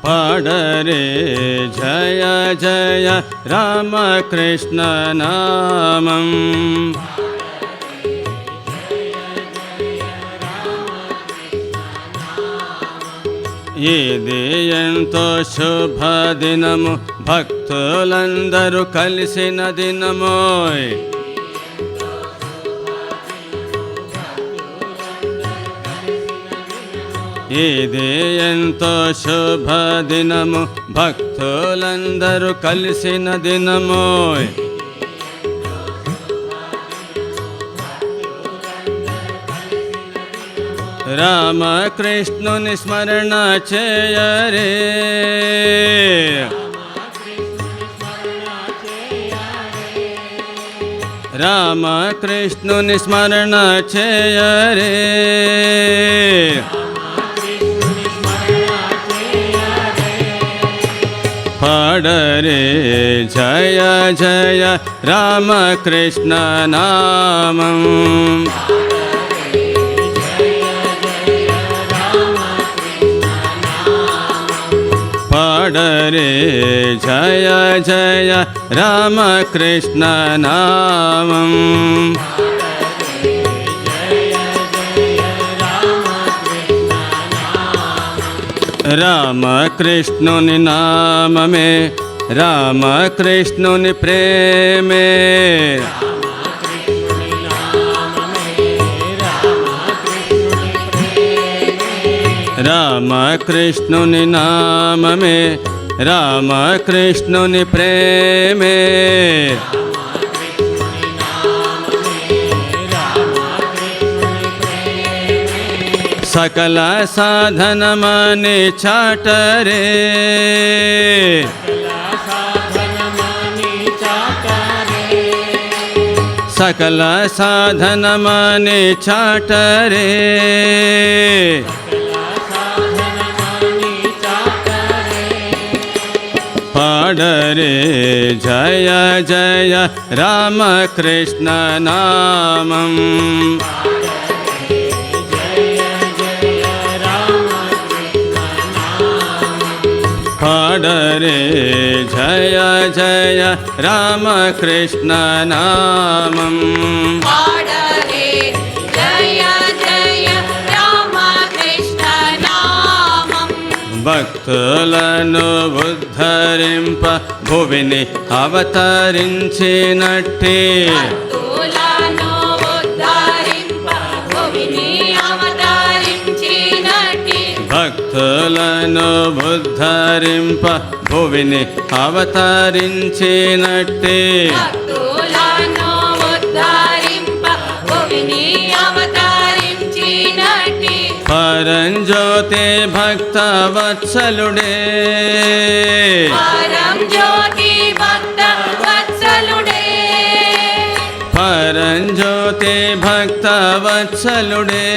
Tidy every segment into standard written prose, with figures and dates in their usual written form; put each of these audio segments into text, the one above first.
పాడరే జయ జయ రామకృష్ణ నామం. ఇది ఎంతో శుభదినము, భక్తులందరూ కలిసిన దినమోయ్. ఇది ఎంతో శుభదినము, భక్తులందరూ కలిసిన దినమోయ్. రామకృష్ణుని స్మరణ చేయరే, రామకృష్ణుని స్మరణ చేయరే. పాడరే జయ జయ రామకృష్ణ నామం. పాడరే జయ జయ రామకృష్ణ నామం. రామకృష్ణుని నామమే రామకృష్ణుని ప్రేమే, రామకృష్ణుని నామమే రామకృష్ణుని ప్రేమే. సకల సాధనమని చాటరే, సకల సాధనమని చాటరే. పాడరే జయ జయ రామకృష్ణ నామం. పాడరే జయ జయ రామకృష్ణ నామం. పాడరే జయ జయ రామకృష్ణ నామం. భక్తులను ఉద్ధరింప భువిని అవతరించినట్టి, భక్తులను ఉద్ధరింప భువిని అవతరించినట్టి, భక్తులను ఉద్ధరింప భువిని అవతరించినట్టి, భక్తులను ఉద్ధరింప భువిని అవతరించినట్టి. పరంజ్యోతి భక్త వత్సలుడే, పరంజ్యోతి భక్త వత్సలుడే, పరంజ్యోతి భక్త వత్సలుడే.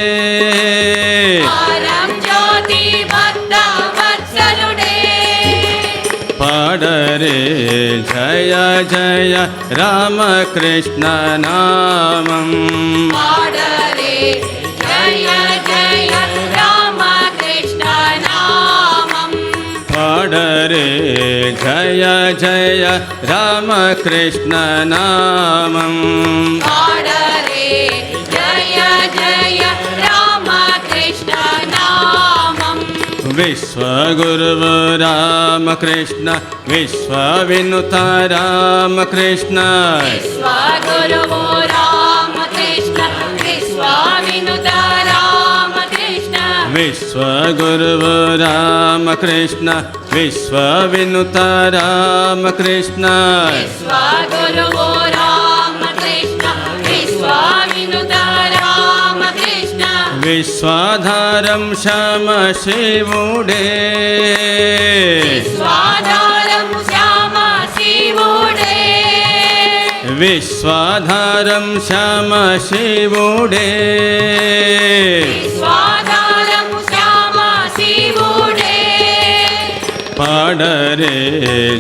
పరంజ్యోతి భక్త వత్సలుడే. పాడరే జయ జయ రామకృష్ణ నామం. పాడరే జయ జయ రామకృష్ణ నామం. పాడరే జయ జయ రామకృష్ణ నామం. పాడరే జయ జయ రామకృష్ణ నామం. విశ్వగురువు రామకృష్ణ, విశ్వవినుత రామకృష్ణ, విశ్వగురువు రామకృష్ణ, విశ్వవినుత రామకృష్ణ, విశ్వగురువు రామకృష్ణ, విశ్వవినుత రామకృష్ణ, విశ్వగురువు రామకృష్ణ, విశ్వవినుత రామకృష్ణ. విశ్వాధారం శ్యామ శివుడే, విశ్వాధారం శ్యామ శివుడే, విశ్వాధారం శ్యామ శివుడే. విశ్వాధారం శ్యామ శివుడే. పాడరే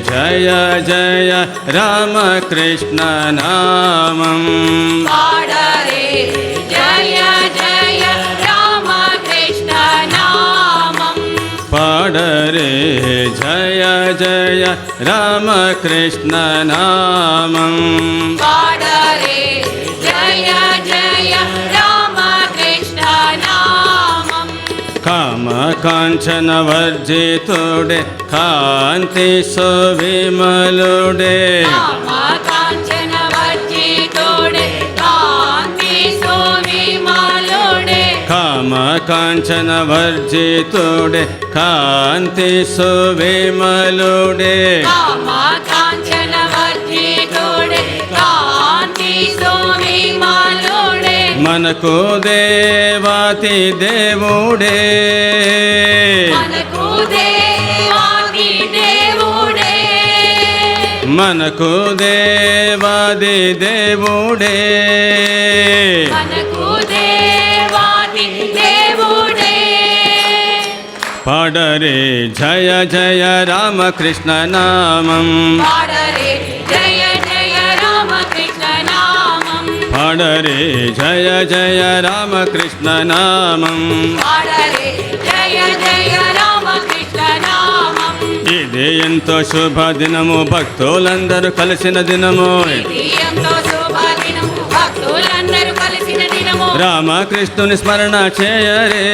జయ జయ రామకృష్ణ నామం. పాడరే జయ జయ రామకృష్ణ నామం. పాడరే జయ జయ రామకృష్ణ నామం పాడరే జయ జయ రామకృష్ణ నామం కామ కాంచన వర్జితుడే కాంతి సువిమలుడే కామ కాంచన వర్జితుడే కాంతి సువిమలుడే కామ కాంచన వర్జితుడే కాంతి సువిమలుడే కామ కాంచన వర్జితుడే కాంతి సువిమలుడే మనకు దేవాతి దేవుడే మనకు దేవాది దేవుడే మనకు దేవాది దేవుడే మనకు దేవాది దేవుడే పాడరే జయ జయ రామకృష్ణ నామం పాడరే జయ జయ రామకృష్ణ నామం పాడరే జయ జయ రామకృష్ణ నామం పాడరే జయ జయ రామకృష్ణ నామం ఇది ఎంతో శుభ దినము భక్తులందరూ కలిసిన దినము ఇది ఎంతో శుభదినము భక్తులందరూ కలిసిన దినము రామకృష్ణుని స్మరణ చేయరే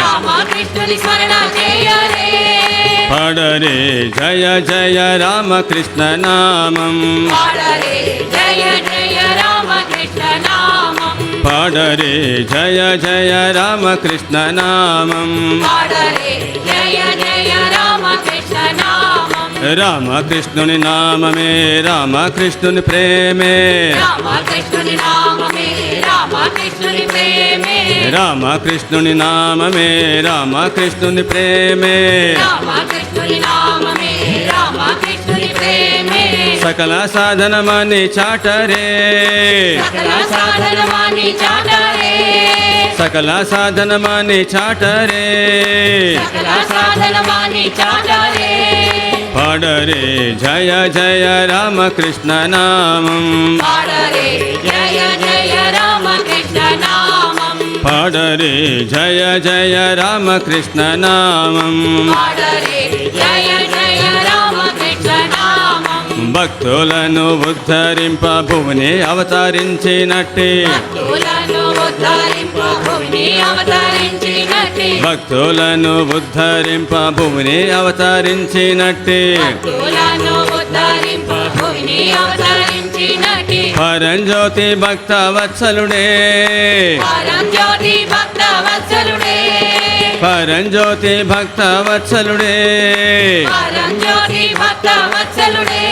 రామకృష్ణుని స్మరణ చేయరే పాడరే జయ జయ రామకృష్ణ నామం పాడరే జయ జయ రామకృష్ణ నామం పాడరే జయ జయ రామకృష్ణ నామం పాడరే జయ జయ రామకృష్ణ నామం రామకృష్ణుని నామమే రామకృష్ణుని ప్రేమే రామకృష్ణుని నామమే రామకృష్ణుని ప్రేమే రామకృష్ణుని నామమే రామకృష్ణుని ప్రేమే రామకృష్ణుని నామమే రామకృష్ణుని ప్రేమే సకల సాధనమని చాటరే సకల సాధనమాని చాటరే సకల సాధనమని చాటరే సకల సాధనమాని చాటరే పాడరే జయ జయ రామకృష్ణ నామం పాడరే జయ జయ రామకృష్ణ నామం పాడరే జయ జయ రామకృష్ణ నామం పాడరే జయ జయ రామకృష్ణ నామం భక్తులను ఉద్ధరింప భువని అవతరించినట్టి భక్తులను ఉద్ధరింపు భూమిని అవతరించినట్టి భక్తులను ఉద్ధరింప భువని అవతరించినట్టి భక్తులను ఉద్ధరింపు భూమిని అవతరించినట్టి పరంజ్యోతి భక్త వత్సలుడే పరంజ్యోతి భక్త వత్సలుడే పరంజ్యోతి భక్త వత్సలుడే పరంజ్యోతి భక్త వత్సలుడే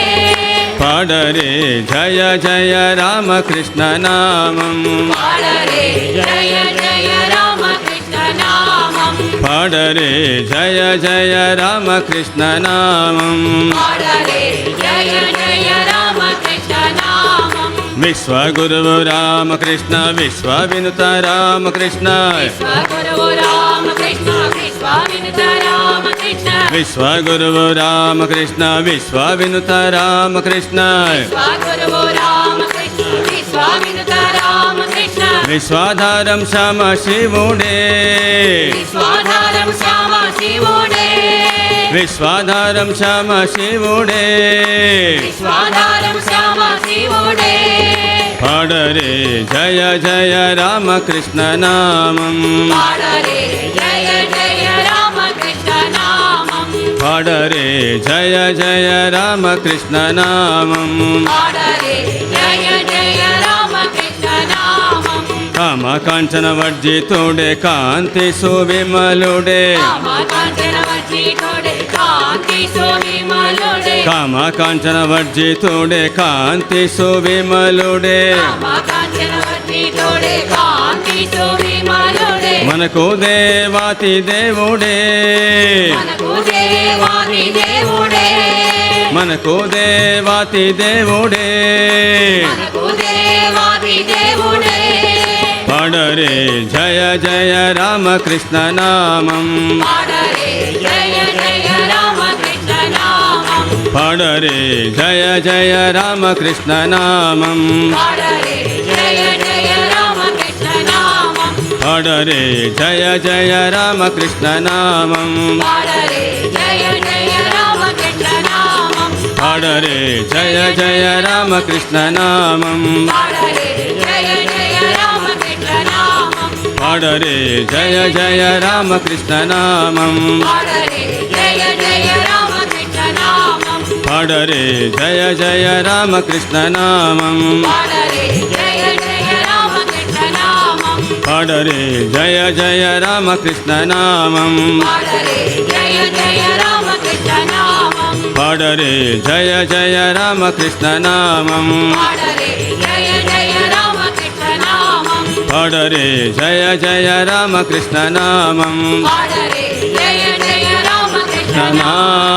పాడరే జయ జయ రామకృష్ణ నామం పాడరే జయ జయ రామకృష్ణ నామం పాడరే జయ జయ రామకృష్ణ నామం పాడరే జయ జయ రామకృష్ణ నామం విశ్వగురువు రామకృష్ణ విశ్వవినుత రామకృష్ణ విశ్వగురువు రామకృష్ణ విశ్వామినుత రామకృష్ణ విశ్వగురువు రామకృష్ణ విశ్వవినుత రామకృష్ణ విశ్వగురువు రామకృష్ణ విశ్వామినుత రామకృష్ణ విశ్వాధారం శ్యామ శివుడే విశ్వాధారం శ్యామ శివుడే విశ్వాధారం శ్యామ శివుడే విశ్వాధారం శ్యామ శివుడే పాడరే జయ జయ రామకృష్ణ నామం పాడరే జయ జయ రామకృష్ణ నామం పాడరే జయ జయ రామకృష్ణ నామం పాడరే జయ జయ రామకృష్ణ నామం కామ కాంచన వర్జితుడే కాంతి సువిమలుడే కామకాంచన వర్జితుడే కాంతి సువిమలుడే కామ కాంచన వర్జితుడే కాంతి సువిమలుడే కామకాంచన వర్జితుడే కాంతి సువిమలుడే మనకు దేవాతి దేవుడే మనకు దేవాది దేవుడే మనకు దేవాతి దేవుడే మనకు దేవాది దేవుడే పాడరే జయ జయ రామకృష్ణ నామం పాడరే జయ జయ రామకృష్ణ నామం పాడరే జయ జయ రామకృష్ణ నామం పాడరే జయ జయ రామకృష్ణ నామం పాడరే జయ జయ రామకృష్ణ నామం పాడరే జయ జయ పాడరే జయ జయ రామకృష్ణ నామం పాడరే జయ జయ రామకృష్ణ నామం పాడరే జయ జయ రామకృష్ణ నామం పాడరే జయ జయ రామకృష్ణ నామం పాడరే జయ జయ రామకృష్ణ నామం పాడరే జయ జయ రామకృష్ణ నామం పాడరే జయ జయ రామకృష్ణ నామం పాడరే జయ జయ రామకృష్ణ నామం పాడరే జయ జయ రామకృష్ణ నామం పాడరే జయ జయ రామకృష్ణ నామం పాడరే జయ జయ రామకృష్ణ నామం పాడరే జయ జయ రామకృష్ణ నామం.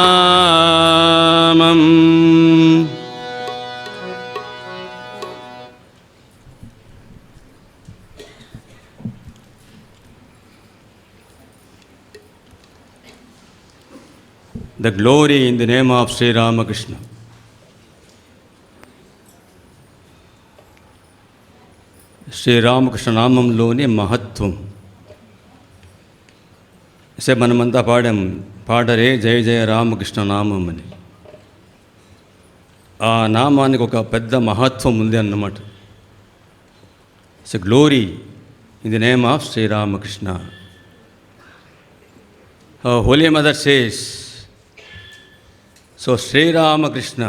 The glory in the name of Sri Ramakrishna. Shri Ramakrishna నామంలోని మహత్వం. మనమంతా పాడరే జయ జయ రామకృష్ణ నామం అని. ఆ నామానికి ఒక పెద్ద మహత్వం ఉంది అన్నమాట. It's glory in the name of Shri Ramakrishna. Holy mother says, so Sri Ramakrishna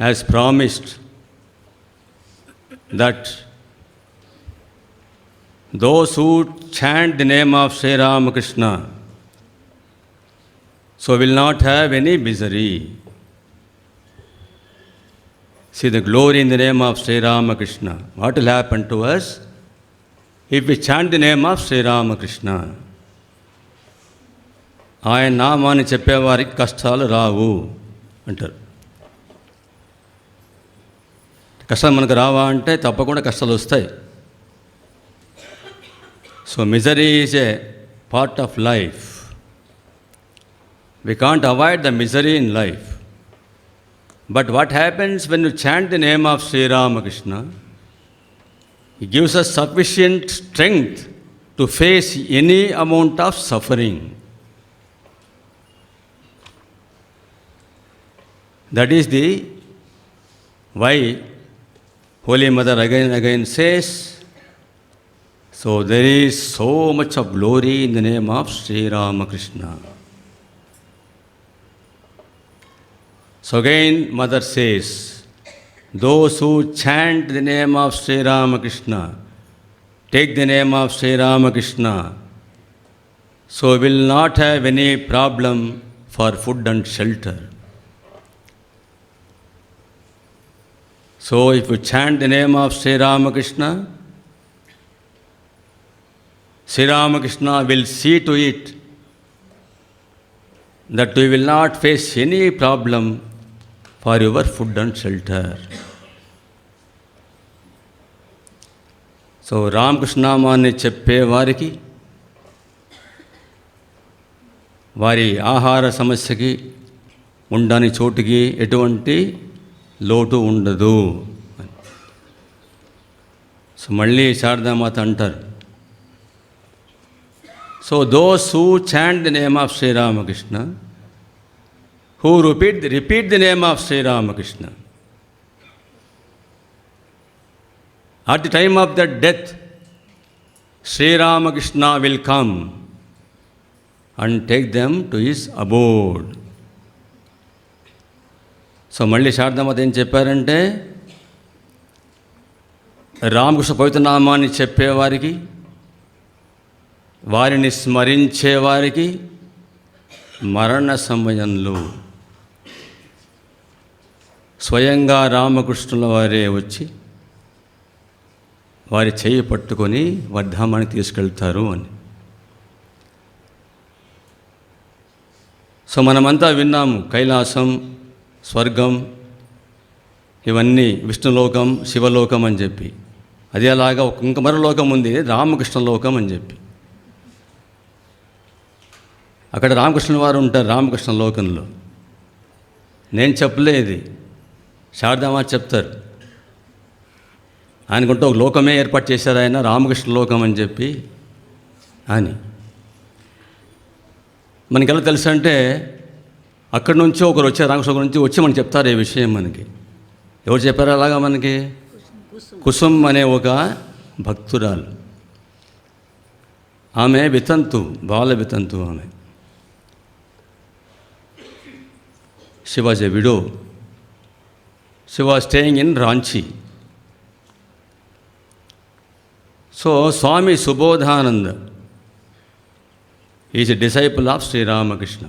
has promised that those who chant the name of Sri Ramakrishna so will not have any misery. See the glory in the name of Sri Ramakrishna. What will happen to us if we chant the name of Sri Ramakrishna? ఆయన నామాన్ని చెప్పేవారికి కష్టాలు రావు అంటారు. కష్టాలు మనకు రావా అంటే తప్పకుండా కష్టాలు వస్తాయి. So misery is a part of life. We can't avoid the misery in life. But what happens when you chant the name of Sri Ramakrishna? It gives us sufficient strength to face any amount of suffering. That is the why Holy Mother again says, so there is so much of glory in the name of Sri Ramakrishna. So again Mother says, those who chant the name of Sri Ramakrishna, take the name of Sri Ramakrishna, so will not have any problem for food and shelter. So if you chant the name of Sri Ramakrishna, Sri Ramakrishna will see to it that you will not face any problem for your food and shelter. So Ramakrishna నామాన్ని చెప్పే వారికి వారి ఆహార సమస్యకి ఉండని చోటుకి ఎటువంటి లోటు ఉండదు. సో మళ్ళీ శారదామాత అంటారు, so those who chant the name of Shri Ramakrishna, who repeat the name of Shri Ramakrishna, at the time of their death, Sri Ramakrishna will come and take them to his abode. So మళ్ళీ శారదామాత ఏం చెప్పారంటే, రామకృష్ణ పవిత్ర నామాన్ని చెప్పేవారికి, వారిని స్మరించేవారికి మరణ సమయంలో స్వయంగా రామకృష్ణుల వారే వచ్చి వారి చేయి పట్టుకొని వర్ధామానికి తీసుకెళ్తారు అని. సో మనమంతా విన్నాము, కైలాసం, స్వర్గం, ఇవన్నీ విష్ణులోకం, శివలోకం అని చెప్పి. అది అలాగా ఇంక మరో లోకం ఉంది, రామకృష్ణ లోకం అని చెప్పి. అక్కడ రామకృష్ణుల వారు ఉంటారు రామకృష్ణ లోకంలో. నేను చెప్పలేదు, శారదామాత చెప్తారు. ఆయనకుంటే ఒక లోకమే ఏర్పాటు చేశారు ఆయన, రామకృష్ణ లోకం అని చెప్పి అని. మనకెలా తెలుసు అంటే, అక్కడి నుంచి ఒకరు వచ్చారు, రామకృష్ణ నుంచి వచ్చి మనకి చెప్తారు ఈ విషయం మనకి. ఎవరు చెప్పారు అలాగా మనకి? కుసుమ్ అనే ఒక భక్తురాలు. ఆమె వితంతు, బాల వితంతు ఆమె. She was a widow. She was staying in Ranchi. So Swami Subodhananda is a disciple of Sri Ramakrishna.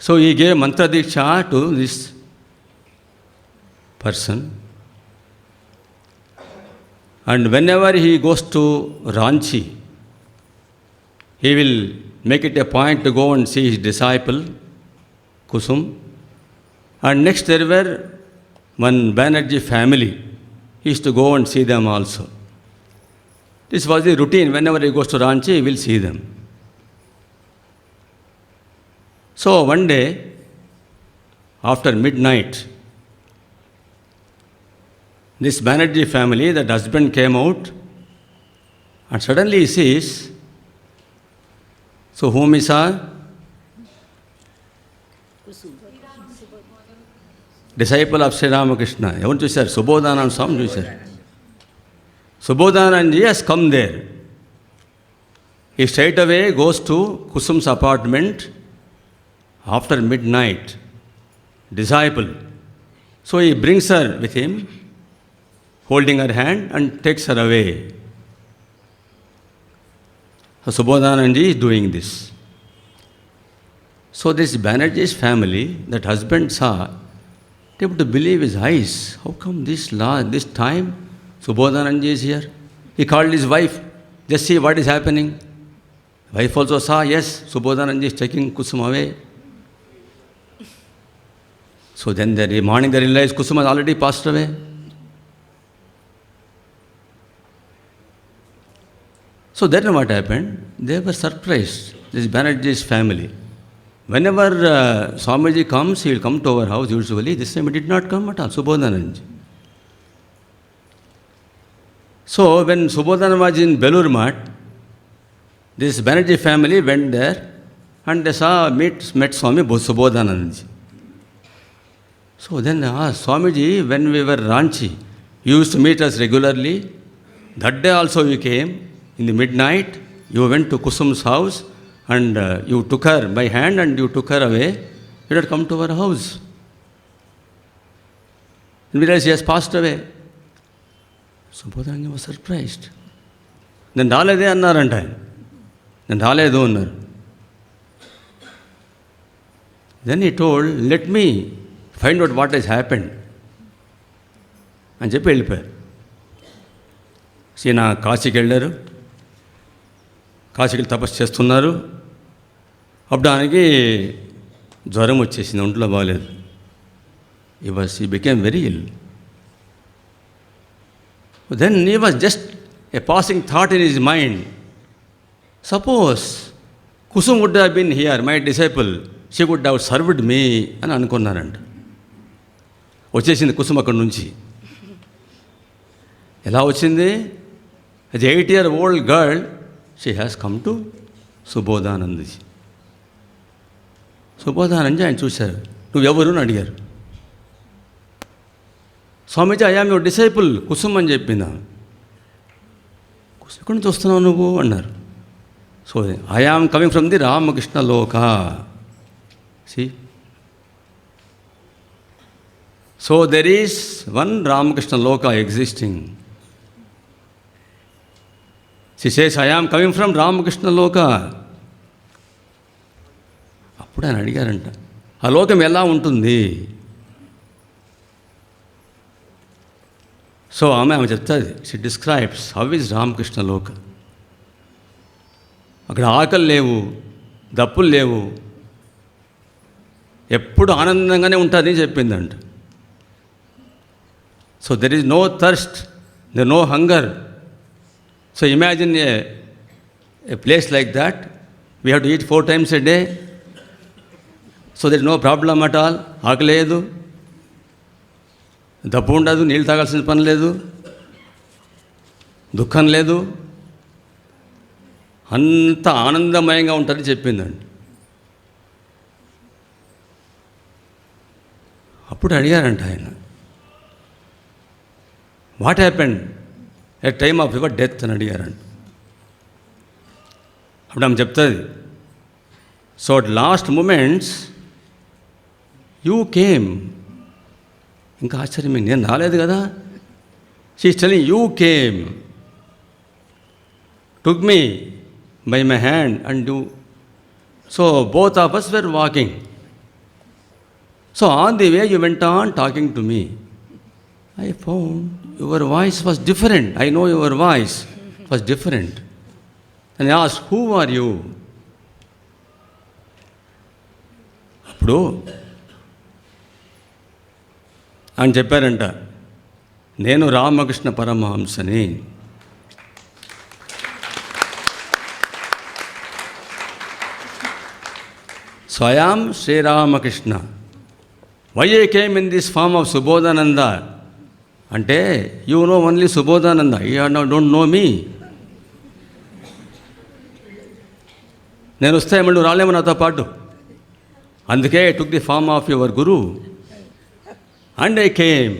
So he gave mantra diksha to this person, and whenever he goes to Ranchi, he will make it a point to go and see his disciple Kusum. And next there were one Banerjee family. He used to go and see them also. This was the routine. Whenever he goes to Ranchi, he will see them. So one day, after midnight, this Banerjee family, that husband came out, and suddenly he sees, so whom he saw? Disciple of Sri Ramakrishna. Evaru chusaru? Subodhananda Swami chusaru. Subodhananda has come there. He straight away goes to Kusum's apartment after midnight. Disciple. So he brings her with him, holding her hand, and takes her away. So Subodhananda is doing this. So this Banerjee's family, that husband saw, able to believe his eyes. How come this time Subodhananda is here? He called his wife, just see what is happening. Wife also saw, yes, Subodhananda is taking Kusum away. So then the morning they realized Kusum has already passed away. So then what happened? They were surprised, this Banerjee's family. Whenever Swamiji comes, he will come to our house usually. This time he did not come at all, Subodhananda. So when Subodhananda was in Belur Math, this Banerjee family went there and they met Swami Subodhananda. So then Swamiji, when we were Ranchi, you used to meet us regularly. That day also you came in the midnight. You went to Kusum's house and you took her by hand and you took her away. You had come to our house. And we realized she has passed away. Subodhananda was surprised. Then రాలేదే అన్నారంట ఆయన. నేను రాలేదు అన్నారు. Then he told, let me find out what has happened అని చెప్పి వెళ్ళిపోయారు. ఈయన కాశీకి వెళ్ళారు. కాశీకి తపస్సు చేస్తున్నారు. అప్పుడు ఆయనకి జ్వరం వచ్చేసింది, ఒంట్లో బాగాలేదు. he became very ill. Then he was just a passing thought in his mind. Suppose Kusum would have been here, my disciple, she would have served me అని అనుకున్నారంట. వచ్చేసింది కుసుమ అక్కడి నుంచి. ఎలా వచ్చింది? as 8-year-old girl, she has come to Subodhanandaji. Subodhanandaji ఆయన చూశారు. నువ్వెవరు అని అడిగారు. Swamiji, I am your disciple Kusum అని చెప్పిందా. ఎక్కడి నుంచి వస్తున్నావు నువ్వు అన్నారు. So I am coming from the Ramakrishna Loka. See, so there is one Ramakrishna Loka existing. She says, I am coming from Ramakrishna Loka. అప్పుడు ఆయన అడిగారంట, ఆ లోకం ఎలా ఉంటుంది? సో ఆమె చెప్తుంది, she describes how is Ramakrishna లోక. అక్కడ ఆకలి లేవు, దప్పులు లేవు, ఎప్పుడు ఆనందంగానే ఉంటుంది చెప్పిందంట. So there is no thirst, there no hunger. So imagine a place like that. We have to eat 4 times a day. So there is no problem at all. ఆకలి లేదు, దప్పు ఉండదు, నీళ్ళు తాగాల్సిన పని లేదు, దుఃఖం లేదు, అంత ఆనందమయంగా ఉంటుందని చెప్పిందండి. అప్పుడు అడిగారంట ఆయన, what happened at time of your death అని అడిగారంట. అప్పుడు ఆమె చెప్తుంది, so at last moments you came. ఇంకా ఆశ్చర్యం, నేను రాలేదు కదా. She is telling you came, took me by my hand and you. So both of us were walking. So on the way you went on talking to me. I found your voice was different. I know your voice was different. And I asked, who are you? అప్పుడు ఆయన చెప్పారంట, నేను రామకృష్ణ పరమహంసని. స్వయం Sri Ramakrishna. Why I came in this form of సుబోధానంద అంటే, you know only సుబోధానంద, you don't know మీ. నేను వస్తాయేమో, నువ్వు రాలేమో నాతో పాటు. అందుకే I took the form of your Guru and I came.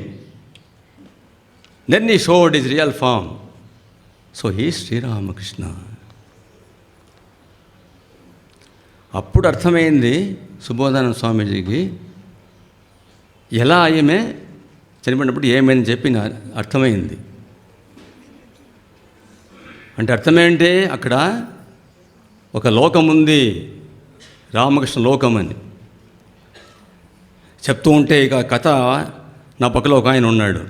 Then he showed his real form. So he Sri Ramakrishna. అప్పుడు అర్థమైంది సుబోధానంద స్వామీజీకి, ఎలా ఈమె చనిపోయినప్పుడు ఏమని చెప్పి అర్థమైంది. అంటే అర్థమేంటి, అక్కడ ఒక లోకం ఉంది, రామకృష్ణ లోకం అని చెప్తూ ఉంటే, ఇక కథ నా పక్కలో ఒక ఆయన ఉన్నాడు.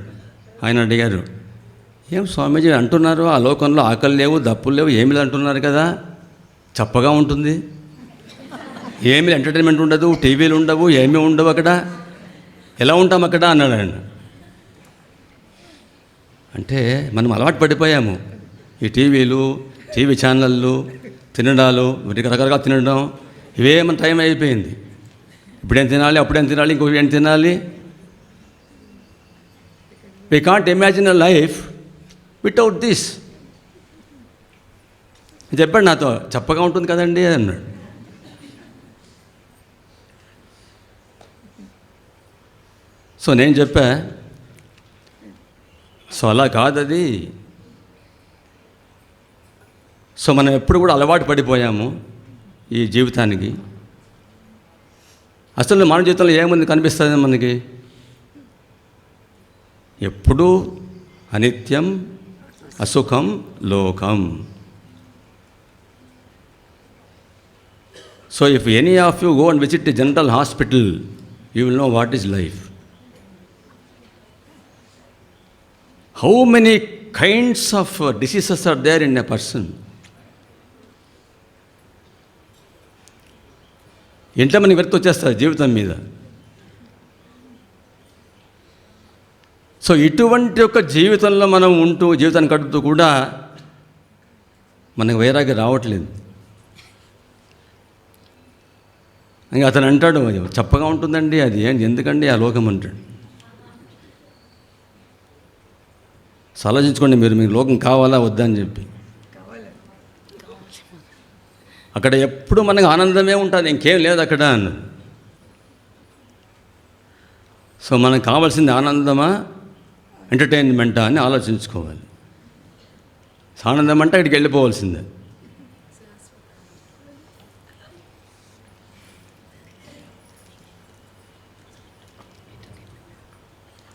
ఆయన అడిగారు, ఏం స్వామీజీ అంటున్నారు, ఆ లోకంలో ఆకలి లేవు, దప్పులు లేవు, ఏమి అంటున్నారు కదా, చప్పగా ఉంటుంది, ఏమీ ఎంటర్టైన్మెంట్ ఉండదు, టీవీలు ఉండవు, ఏమీ ఉండవు, అక్కడ ఎలా ఉంటాం అక్కడ అన్నాడు ఆయన. అంటే మనం అలవాటు పడిపోయాము, ఈ టీవీలు, టీవీ ఛానళ్ళు, తినడాలు, రకరకాలుగా తినడం, ఇవే మన టైం అయిపోయింది. ఇప్పుడేం తినాలి, అప్పుడేం తినాలి, ఇంకొక ఏం తినాలి. We can't imagine a life without this. చెప్పాడు నాతో, చప్పగా ఉంటుంది కదండి అన్నాడు. సో నేను చెప్పా, సో అలా కాదది. సో మనం ఎప్పుడు కూడా అలవాటు పడిపోయాము ఈ జీవితానికి. అసలు మన జీవితంలో ఏముంది కనిపిస్తుంది మనకి? ఎప్పుడూ అనిత్యం, అసుఖం, లోకం. So if any of you go and visit the general hospital, you will know what is life. How many kinds of diseases are there in a person? ఎంత మనకి వ్యక్తి వచ్చేస్తారు జీవితం మీద. సో ఇటువంటి ఒక జీవితంలో మనం ఉంటూ, జీవితాన్ని గడుపుతూ కూడా మనకు వైరాగ్యం రావట్లేదు. ఇంకా అతను అంటాడు, చప్పగా ఉంటుందండి అది, ఏంటి ఎందుకండి ఆ లోకం అంటాడు. ఆలోచించుకోండి మీరు, మీకు లోకం కావాలా వద్దా అని చెప్పి. అక్కడ ఎప్పుడు మనకు ఆనందమే ఉంటుంది, ఇంకేం లేదు అక్కడ అన్నది. సో మనకు కావాల్సింది ఆనందమా, ఎంటర్టైన్మెంటా అని ఆలోచించుకోవాలి. ఆనందం అంటే అక్కడికి వెళ్ళిపోవాల్సిందే.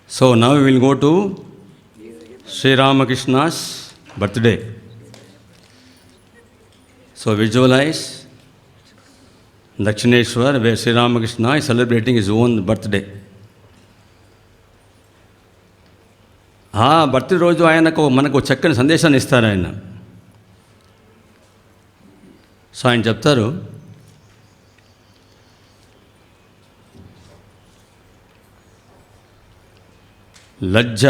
So now we will go to Sri Ramakrishna's birthday. So visualize Dakshineshwar where Sri Ramakrishna is celebrating his own birthday. ఆ బర్త్డే రోజు మనకు చక్కని సందేశాన్ని ఇస్తారు ఆయన. సో ఆయన చెప్తారు, లజ్జ,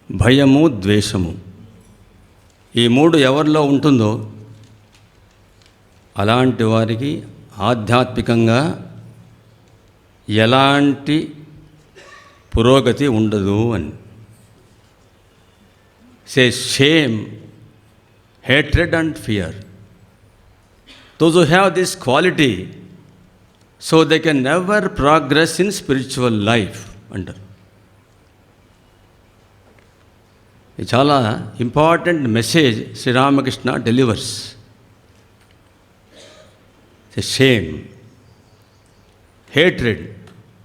భయము, ద్వేషము, ఈ మూడు ఎవరిలో ఉంటుందో అలాంటి వారికి ఆధ్యాత్మికంగా ఎలాంటి పురోగతి ఉండదు అని. సే shame, hatred and fear. Those who have this quality, so they can never progress in spiritual life అంటారు. ఇది చాలా important message Sri Ramakrishna delivers. Shame, hatred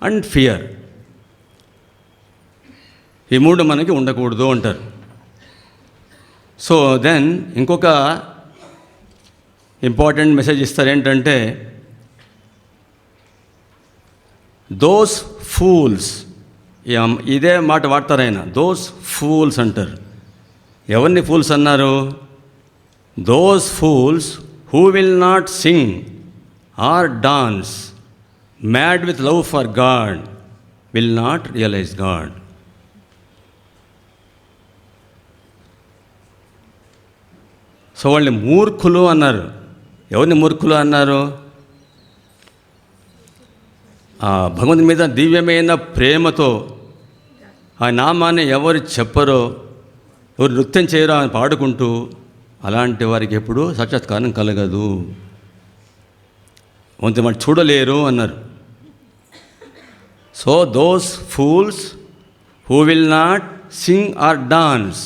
and fear, ఈ మూడు మనకి ఉండకూడదు అంటారు. సో దెన్ ఇంకొక ఇంపార్టెంట్ మెసేజ్ ఇస్తారు ఏంటంటే, దోస్ ఫూల్స్, ఇదే మాట వాడతారు ఆయన, దోస్ ఫూల్స్ అంటారు. ఎవరిని ఫూల్స్ అన్నారు? Those fools who will not sing or dance mad with love for God will not realize God. So వాళ్ళని మూర్ఖులు అన్నారు. ఎవరిని మూర్ఖులు అన్నారు? ఆ భగవంతుని మీద దివ్యమైన ప్రేమతో ఆ నామాన్ని ఎవరు చెప్పరో, ఎవరు నృత్యం చేయరో అని పాడుకుంటూ, అలాంటి వారికి ఎప్పుడు సాక్షాత్కారం కలగదు, వంత మరి చూడలేరు అన్నారు. So those fools who will not sing or dance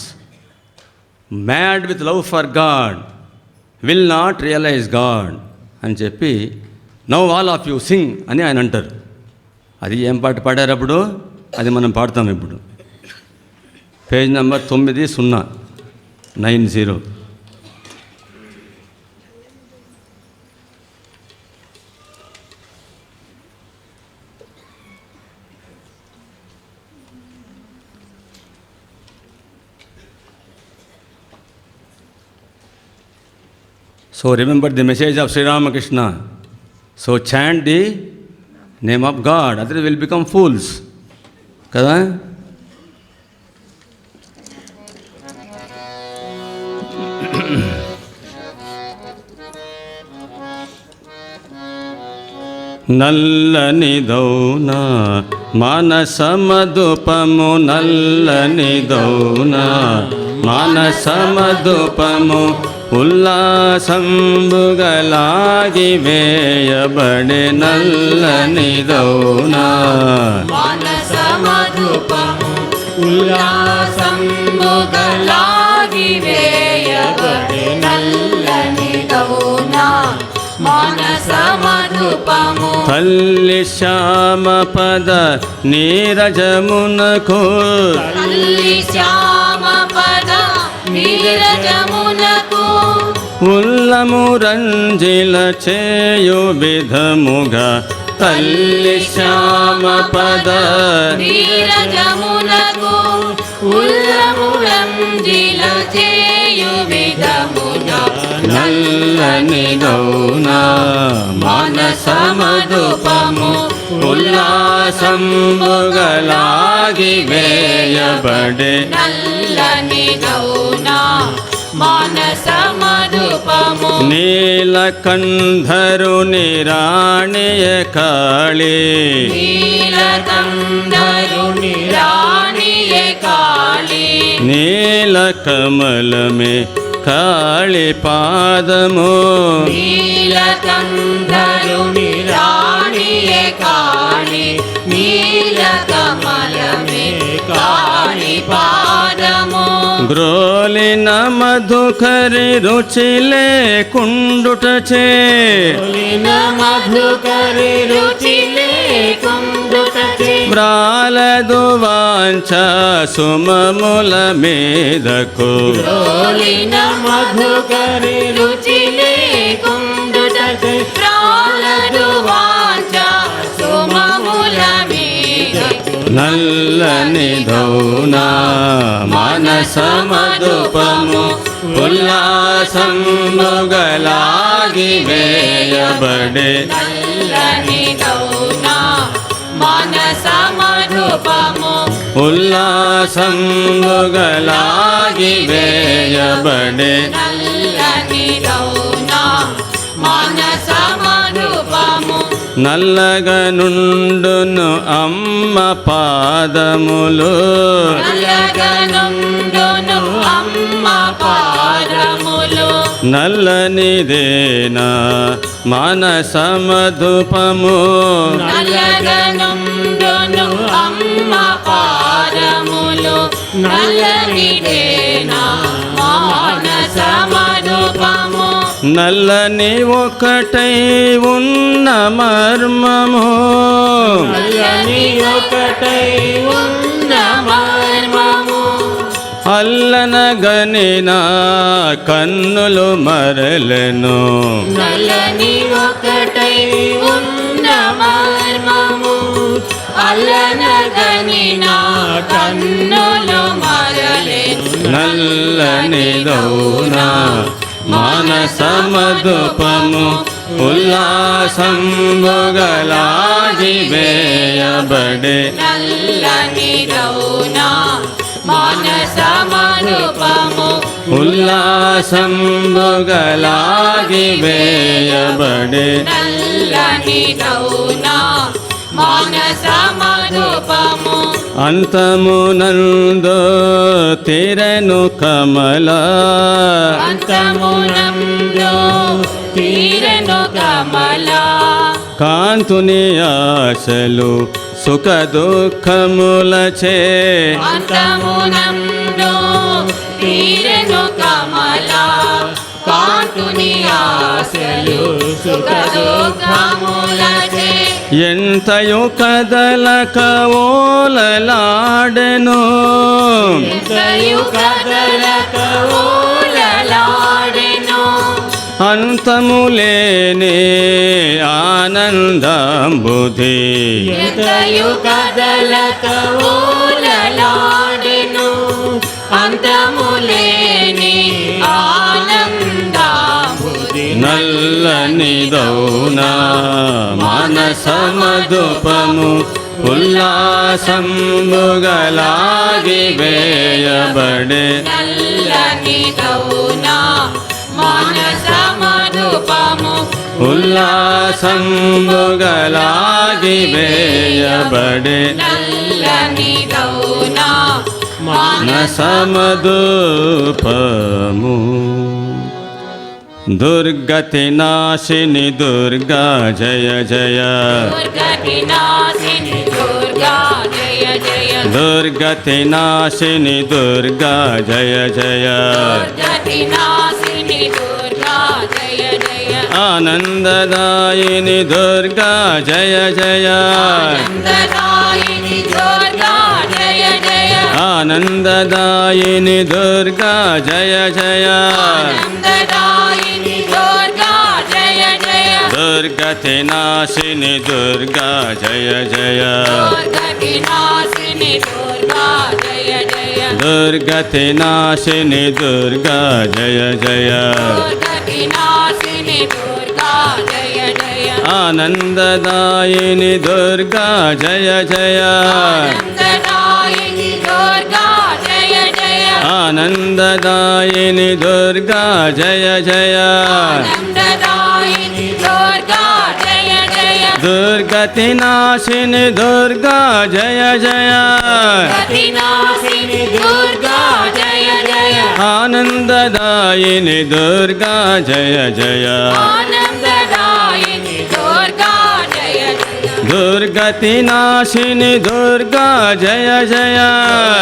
mad with love for God will not realize God అని చెప్పి, now all of you sing అని ఆయన అంటారు. అది ఏం పాట పాడారు అప్పుడు? అది మనం పాడతాం ఇప్పుడు. Page number 9090. So remember the message of Sri Ramakrishna. So chant the name of God, otherwise will become fools. Kada? నల్లనిదౌనా మానసమదుపము, నల్లనిదౌనా మానసమదుపము, ఉల్లాసంబుగలాగి వేయబడే నల్లనిదౌనా మానసమధుపము, ఉల్లాసంబుగలాగి వేయబడే నల్లనిదౌనా మానసమధుపము. తల్లి శ్యామ పద నీరజమునకు, తల్లి శ్యామ పద నీరజమునకు, ఉల్లము రంజిల చేయు విధముగా, తల్లి శ్యామ పద నీరజమునకు, ఉల్లము రంజిల చేయు విధముగా, నల్లనిదౌనా మానసమధుపము, ఉల్లాసంబుగలాగి వేయబడే నల్లనిదౌనా మానసమధుపము. నీలకంఠరుని రాణియ కాళీ, నీలకంఠరుని రాణియ కాళీ, నీలకమలమే కాళీ పాదము, నీలకంఠరుని రాణియ కాళీ, నీలకమలమే కాళీ పాదము. గ్రోలిన మధుకరి రుచి లేకుండుటచే, మధుకరి రుచి లేకుండుటచే, బ్రాలదు వాంఛ సుమముల మీదకు, రోలిన మధుకరి రుచి లేకుండుటచే, ప్రాలదు వాంఛ సుమముల మీదకు, నల్లనిదౌనా మానసమధుపము, ఉల్లాసంబుగలాగి వేయబడే నల్లనిదౌనా మానసమధుపము, ఉల్లాసంబుగలాగి వేయబడే నల్లనిదౌనా మానసమధుపము. నల్లగనుండును అమ్మ పాదములు, నల్లగనుండును అమ్మ పాదములు, నల్లనిదేనా మానస మధుపము నల్లగనుండును అమ్మ పాదములు నల్లనిదేనా మానస మధుపము నల్లని ఒకటై ఉన్న మర్మము నల్లని ఒకటై ఉన్న మర్మము అల్లనగనినా కన్నులు మరలెను నల్లని ఒకటై ఉన్న మర్మము అల్లనగనిన కన్నులు మరలెను నల్లనిదౌనా మానస మధుపము ఉల్లాసంబుగలాగి వేయబడే నల్లనిదౌనా మానస మధుపము ఉల్లాసంబుగలాగి వేయబడే నల్లనిదౌనా మానస మధుపము అంతమునందు తీరెను కమల అంతమునందు తీరెను కమల కాంతుని ఆశలు సుఖ దుఃఖములచే అంతమునందు తీరెను కమల కాంతుని ఆశలు సుఖ దుఃఖములచే ఎంతయు కదలక ఓలలాడెను ఎంతయు కదలక ఓలలాడెను అంతములేని ఆనందంబుధి ఎంతయు కదలక ఓలలాడెను అంతములేని ఆనందముది నల్లనిదౌనా మానస మధుపము ఉల్లాసంబుగలాగి వేయబడే నల్లనిదౌనా మానస మధుపము ఉల్లాసంబుగలాగి వేయబడే నల్లనిదౌనా మానస మధుపము దుర్గతి నాశిని దుర్గా జయ జయ దుర్గతి నాశిని దుర్గా జయ జయ దుర్గతి నాశిని దుర్గా జయ జయ దుర్గతి నాశిని దుర్గా జయ జయ ఆనందదాయిని దుర్గా జయ జయ ఆనందదాయిని దుర్గా జయ జయ ఆనందదాయిని దుర్గా జయ జయ ఆనందదాయిని దుర్గా జయ జయ దుర్గతి నాశిని దుర్గా జయ జయ దుర్గతి నాశిని దుర్గా జయ జయ దుర్గతి నాశిని దుర్గా జయ జయ దుర్గతి నాశిని దుర్గా జయ జయ ఆనందదాయిని దుర్గా జయ జయ ఆనందదాయిని దుర్గా జయ జయ ఆనందదాయిని దుర్గా జయ జయ ఆనందదాయిని దుర్గా జయ జయ దుర్గతి నాశిని దుర్గా జయ జయ దుర్గతి నాశిని దుర్గా జయ జయ ఆనందదాయిని దుర్గా జయ జయ ఆనందదాయిని దుర్గా జయ జయ దుర్గతి నాశిని దుర్గా జయ జయ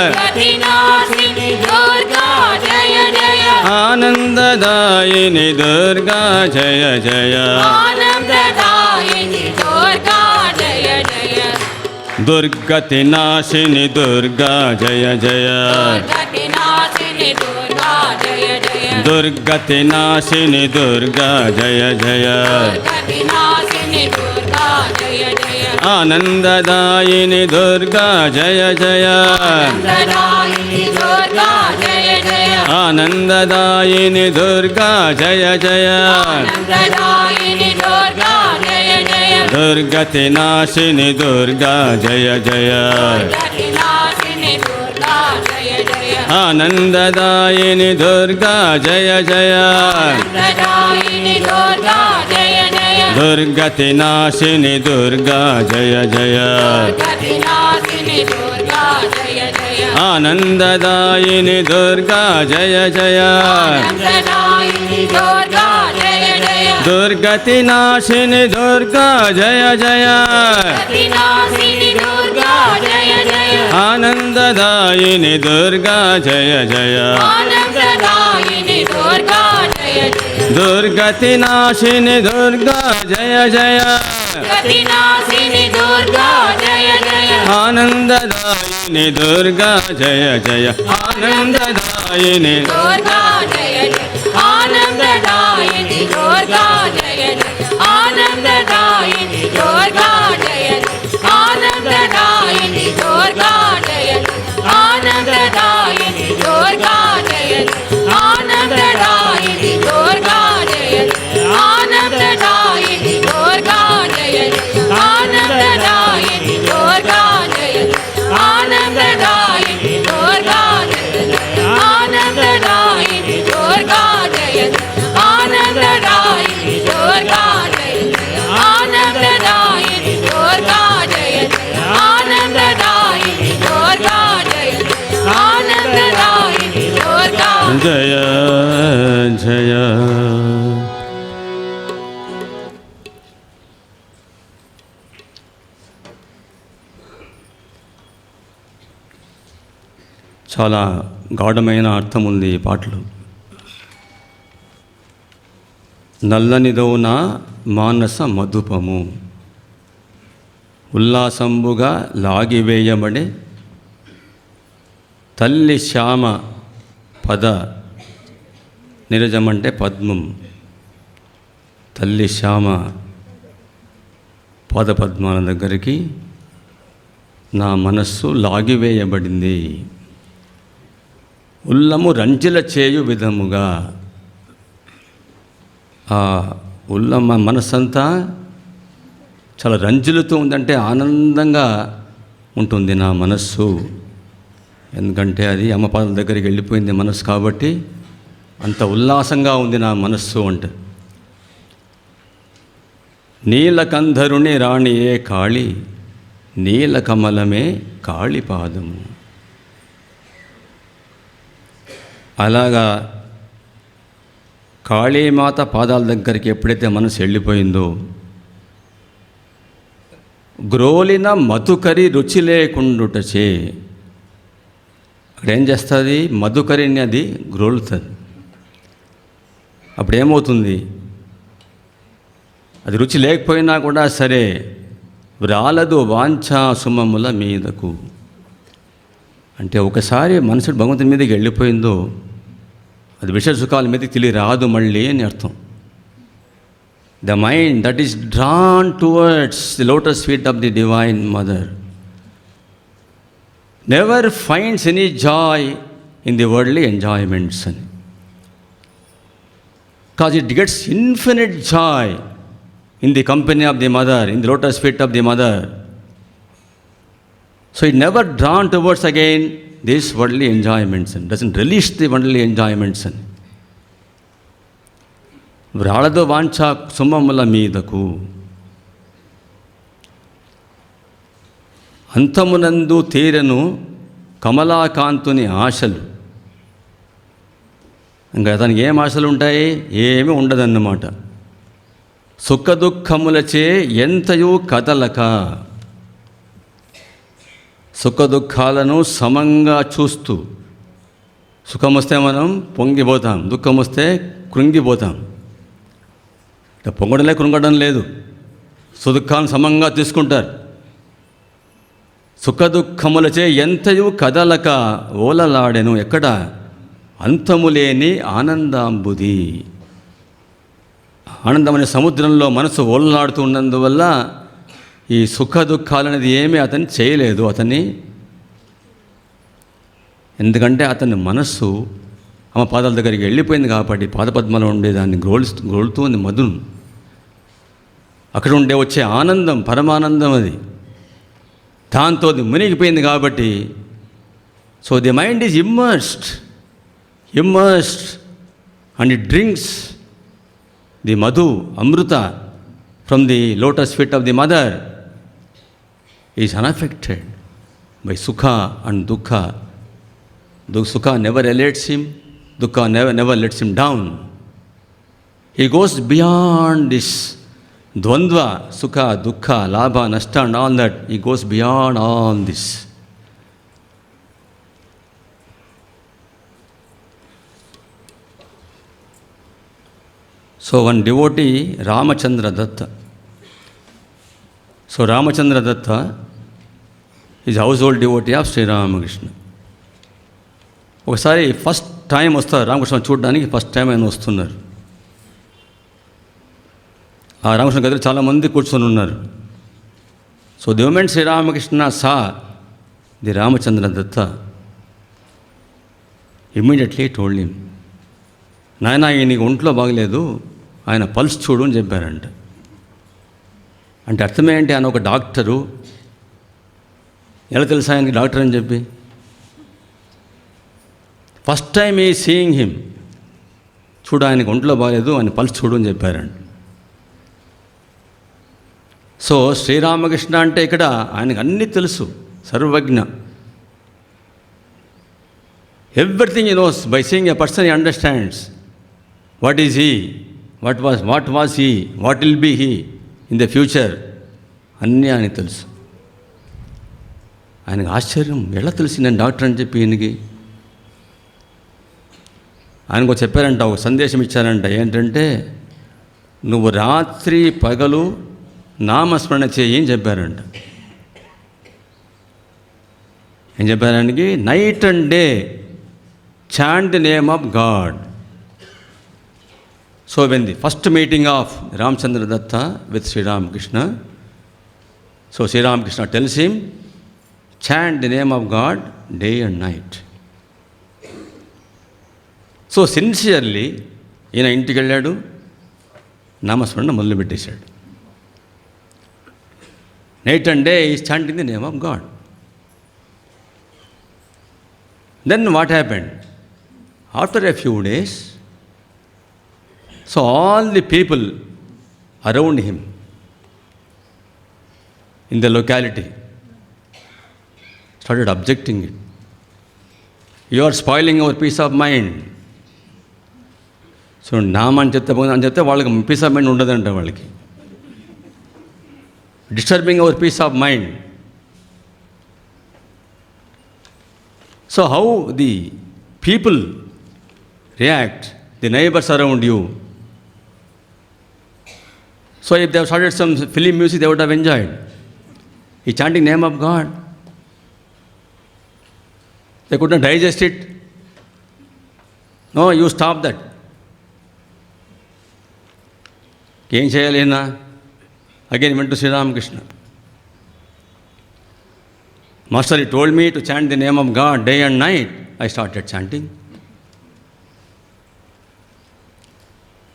దుర్గతి నాశిని దుర్గా జయ జయ ఆనందదాయిని దుర్గా జయ జయ ఆనందదాయిని దుర్గా జయ జయ దుర్గతి నాశిని దుర్గా జయ జయ దుర్గతి నాశిని దుర్గా జయ జయ దుర్గతి నాశిని దుర్గా జయ జయ దుర్గతి నాశిని దుర్గా జయ జయ ఆనందదాయిని దుర్గా జయ జయ ఆనందదాయిని దుర్గా జయ జయ ఆనందదాయిని దుర్గా జయ జయ ఆనందదాయిని దుర్గా జయ జయ దుర్గతి నాశిని దుర్గా జయ జయ దుర్గతి నాశిని దుర్గా జయ జయ ఆనందదాయిని దుర్గా జయ జయ ఆనందదాయిని దుర్గా జయ జయ దుర్గతి నాశిని దుర్గా జయ జయ దుర్గతి నాశిని దుర్గా జయ జయ ఆనందదాయిని దుర్గా జయ జయ ఆనందదాయిని దుర్గా జయ జయ దుర్గతి నాశిని దుర్గా జయ జయ వినాశిని దుర్గా జయ జయ ఆనందదాయిని దుర్గా జయ జయ ఆనందదాయిని దుర్గా జయ జయ దుర్గతి నాశిని దుర్గా జయ జయ వినాశిని దుర్గా జయ జయ ఆనందదాయిని దుర్గా జయ జయ ఆనందదాయిని దుర్గా జయ జయ ఆనందదాయిని దుర్గా జయ జయ ఆనందదాయిని దుర్గా జయ జయ ఆనందదాయిని దుర్గా జయ జయ ఆనందదాయిని దుర్గా జయ జయ ఆనందదాయిని దుర్గా జయ జయ ఆనందదాయిని దుర్గా జయ జయ ఆనందదాయిని దుర్గా జయ జయ ఆనందదాయిని దుర్గా జయ జయ ఆనందదాయిని దుర్గా జయ జయ ఆనందదాయిని దుర్గా జయ జయ ఆనందదాయిని దుర్గా జయ జయ ఆనందదాయిని దుర్గా జయ జయ ఆనందదాయిని దుర్గా జయ జయ. చాలా గాఢమైన అర్థం ఉంది ఈ పాటలో. నల్లనిదోన మానస మధుపము ఉల్లాసంబుగా లాగివేయబడే తల్లి శ్యామ పద నిరజమంటే పద్మం. తల్లి శ్యామ పాదపద్మాల దగ్గరికి నా మనస్సు లాగివేయబడింది. ఉల్లము రంజిల చేయు విధముగా ఆ ఉల్లమ మనస్సంతా చాలా రంజిలుతూ ఉందంటే ఆనందంగా ఉంటుంది నా మనస్సు. ఎందుకంటే అది అమ్మ పాదాల దగ్గరికి వెళ్ళిపోయింది మనస్సు కాబట్టి అంత ఉల్లాసంగా ఉంది నా మనస్సు అంటే. నీలకంధరుని రాణియే కాళి నీలకమలమే కాళి పాదము. అలాగా కాళీమాత పాదాల దగ్గరికి ఎప్పుడైతే మనసు వెళ్ళిపోయిందో గ్రోలిన మధుకరి రుచి లేకుండుటచే అక్కడ ఏం చేస్తుంది, మధుకరిని అది గ్రోలుతుంది. అప్పుడేమవుతుంది, అది రుచి లేకపోయినా కూడా సరే వ్రాలదు వాంఛా సుమముల మీదకు. అంటే ఒకసారి మనసు భగవంతుని మీదకి వెళ్ళిపోయిందో అది విషయ సుఖాల మీదకి తిరిగి రాదు మళ్ళీ అని అర్థం. The mind that is drawn towards the lotus feet of the divine mother never finds any joy in the worldly enjoyments అని. Cause it gets infinite joy in the company of the mother, in the lotus feet of the mother. So it never drawn towards again these worldly enjoyments and doesn't relish the worldly enjoyments and వ్రాళదు వాంఛా సుమముల మీదకు. అంతమునందు తీరను కమలాకాంతుని ఆశలు. ఇంకా అతనికి ఏం ఆశలు ఉంటాయి, ఏమీ ఉండదన్నమాట. సుఖ దుఃఖములచే ఎంతయూ కదలక సుఖ దుఃఖాలను సమంగా చూస్తూ, సుఖం వస్తే మనం పొంగిపోతాం, దుఃఖం వస్తే కృంగిపోతాం. పొంగడంలే కృంగడం లేదు, సుదుఃఖాలను సమంగా తీసుకుంటారు. సుఖ దుఃఖములచే ఎంతయు కదలక ఓలలాడెను ఎక్కడ, అంతములేని ఆనందాంబుది. ఆనందం అనే సముద్రంలో మనసు ఓలలాడుతూ ఉన్నందువల్ల ఈ సుఖ దుఃఖాలనేది ఏమీ అతన్ని చేయలేదు అతన్ని. ఎందుకంటే అతని మనస్సు అమ్మ పాదాల దగ్గరికి వెళ్ళిపోయింది కాబట్టి పాదపద్మలో ఉండేదాన్ని గ్రోలుతూ ఉంది మధును. అక్కడ ఉండే వచ్చే ఆనందం పరమానందం అది, దాంతో అది మునిగిపోయింది కాబట్టి. So the mind is immersed and it drinks the madhu amrita from the lotus feet of the mother, is unaffected by sukha and dukha Sukha never elates him, Dukkha never lets him down. He goes beyond this Dvandva, Sukha, Dukkha, Labha, Nashta and all that. He goes beyond all this. So one devotee, Ramachandra Datta. So Ramachandra Datta is household devotee of Sri Ramakrishna. ఒకసారి first time వస్తారు రామకృష్ణ చూడడానికి, first time ఆయన వస్తున్నారు. ఆ రామకృష్ణ గదిలో చాలామంది కూర్చొని ఉన్నారు. So the moment Sri Ramakrishna saw the Ramachandra Datta immediately told him, నాయన ఈయనకి ఒంట్లో బాగలేదు, ఆయన పల్స్ చూడు అని చెప్పారంట. అంటే అర్థమేంటి? ఆయన ఒక డాక్టరు, ఎలా తెలుసా ఆయనకి డాక్టర్ అని చెప్పి? ఫస్ట్ టైం ఈ సీయింగ్ హిమ్, చూడు ఆయనకు ఒంట్లో బాగలేదు, ఆయన పల్స్ చూడు అని చెప్పారండి. సో శ్రీరామకృష్ణ అంటే ఇక్కడ ఆయనకు అన్నీ తెలుసు, సర్వజ్ఞ. Everything he knows. By seeing a person he understands what is he, what was he, what will be he in the future. అన్నీ ఆయనకు తెలుసు. ఆయనకు ఆశ్చర్యం, ఎలా తెలిసి నేను డాక్టర్ అని చెప్పి ఈయనకి. ఆయనకు చెప్పారంట, ఒక సందేశం ఇచ్చారంట, ఏంటంటే నువ్వు రాత్రి పగలు నామస్మరణ చేయి అని చెప్పారంట. ఏం చెప్పారానికి? Night and day chant the name of God. So when the first meeting of Ramachandra Datta with Sri Ramakrishna, so Sri Ramakrishna tells him chant the name of God day and night. So sincerely ఈయన ఇంటికి వెళ్ళాడు, నామస్మరణ మొదలుపెట్టేశాడు. Night and day is chanting the name of God. Then what happened? After a few days, so all the people around him in the locality started objecting it. You are spoiling our peace of mind. So నామని చెప్తే వాళ్ళకి peace of mind ఉండదంట. వాళ్ళకి disturbing our peace of mind. So how the people react, the neighbours around you. So if they have started some film music, they would have enjoyed. He chanting name of God. They could not digest it. No, you stop that. ఏం చేయాలి నా? Again went to Sri Ramakrishna. Master, he told me to chant the name of God day and night. I started chanting.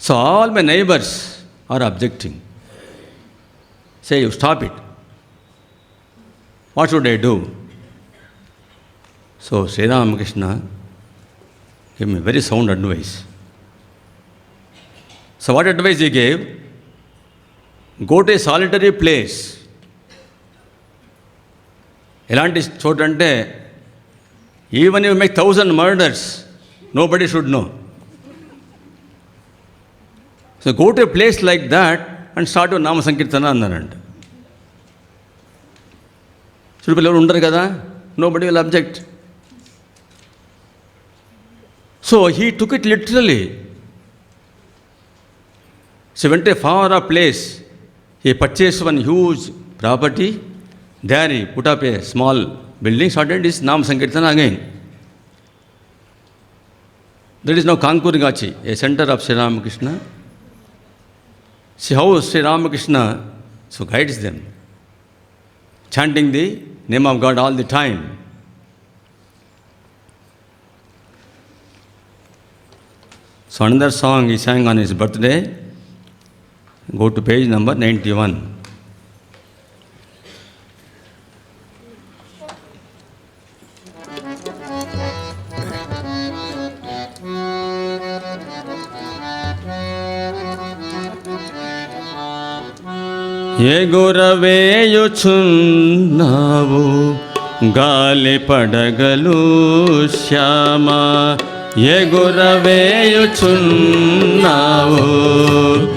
So all my neighbors are objecting. Say, you stop it. What should I do? So Sri Ramakrishna gave me very sound advice. So what advice he gave? Go to a solitary place. ఎలాంటి చోటు అంటే, even you make 1000 murders, nobody should know. So go to a place like that and start నామ సంకీర్తన అన్నారంట. చుట్టుపక్కల ఎవరు ఉండరు కదా, nobody will object. So he took it literally. So వెంట ఏ ఫార్ ఆ place, he purchased one huge property. There he put up a small building, started his Nam Sankirtana again. There is now Kankurgachi, a center of Sri Ramakrishna. See how Sri Ramakrishna so guides them, chanting the name of God all the time. So another song he sang on his birthday. Go to page number 91. ఎగురవేయుచున్నావు గాలి పడగలు శ్యామ ఎగురవేయుచున్నావు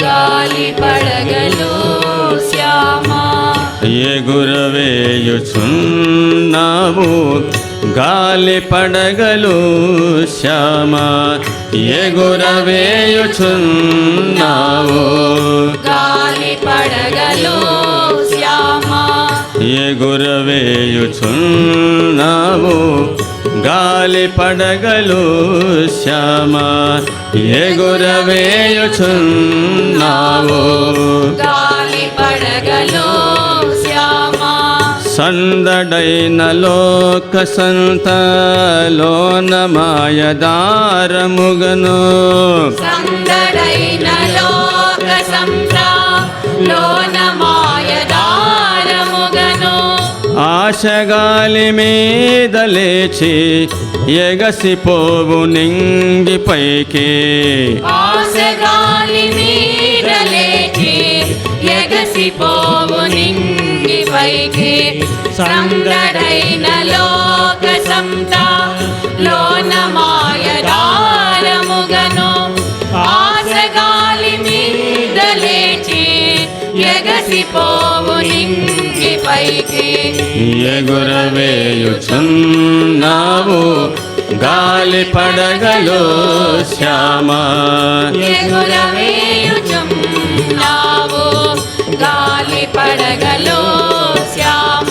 గాలి పడగలు శ్యామ ఎగురవేయుచున్నావు గాలి పడగలు శ్యామ ఎగురవేయుచున్నావు గాలి పడగలు శ్యామ ఎగురవేయుచున్నావు గాలి పడగలు శ్యామ ఎగురవేయుచున్నావు గాలి పడగలు శ్యామ సందడైన లోక సంతలోన మాయదారముగను సందడైన లోక సంతలోన మాయదారముగను ఆశగాలి మీద లేచి ఎగసిపోవు నింగి పైకి ఆశగాలి మీద లేచి ఎగసిపోవు నింగి పైకి సందడైన లోక సంతలోన మాయదారముగను ఆశగాలి మీద లేచి ఎగసిపోవు నింగి పైకి ఎగురవేయుచున్నావు గాలి పడగలు శ్యామ ఎగురవేయుచున్నావు గాలి పడగలు శ్యామ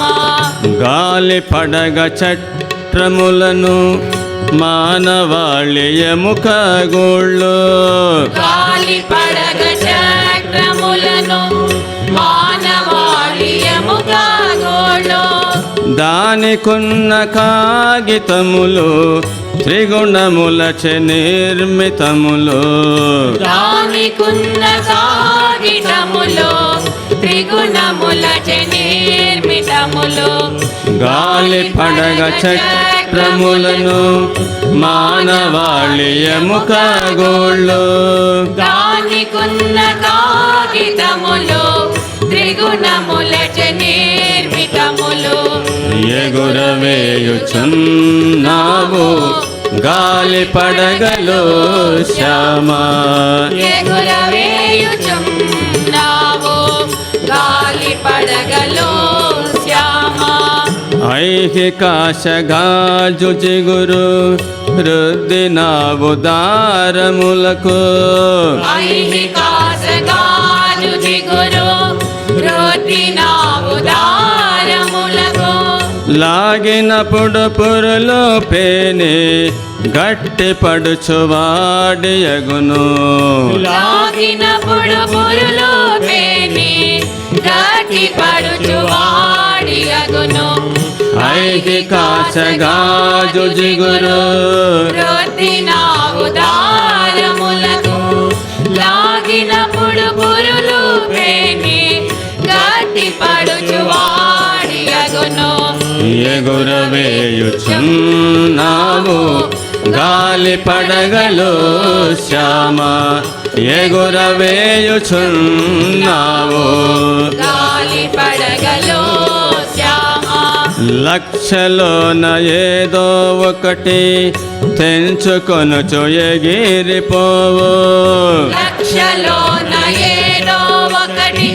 గాలి పడగ చట్రములను మానవాళి ఎముక గోళ్ళు గాలి పడగ చక్రములను మానవాళి ఎముక గోళ్ళు దానికున్న కాగితములు త్రిగుణములచే నిర్మితములు దానికున్న కాగితములు త్రిగుణములచే నిర్మితములు గాలి పడగ చక్రములను మానవాళి ఎముక గోళ్ళు దానికున్న కాగితములు త్రిగుణములచే నిర్మితములు ఎగురవేయుచున్నావు గాలి పడగలు శ్యామ ఎగురవేయుచున్నావు గాలి పడగలు శ్యామ ఐహికాశగాజు జిగురు రుద్దినావు దారములకు ఐహికాసగాజు జిగురు రుద్దినావు దారములకు లాగినప్పుడు పురులో పేని గట్టి పడుచువాడి అగును లాగినప్పుడు పురులు పేని గట్టి పడుచు వాడి అగును ఐహికాశగాజు జిగురు రుద్దినావు దారములకు లాగినప్పుడు పురులు పేని గట్టి పడుచు వాడి అగును ఎగురవేయుచున్నావు గాలి పడగలు శ్యామ ఎగురవేయుచున్నావు గాలి పడగలు శ్యామ లక్షలోన ఏదో ఒకటి తెంచుకొనుచు ఎగిరిపోవు లక్షలోన ఏదో ఒకటి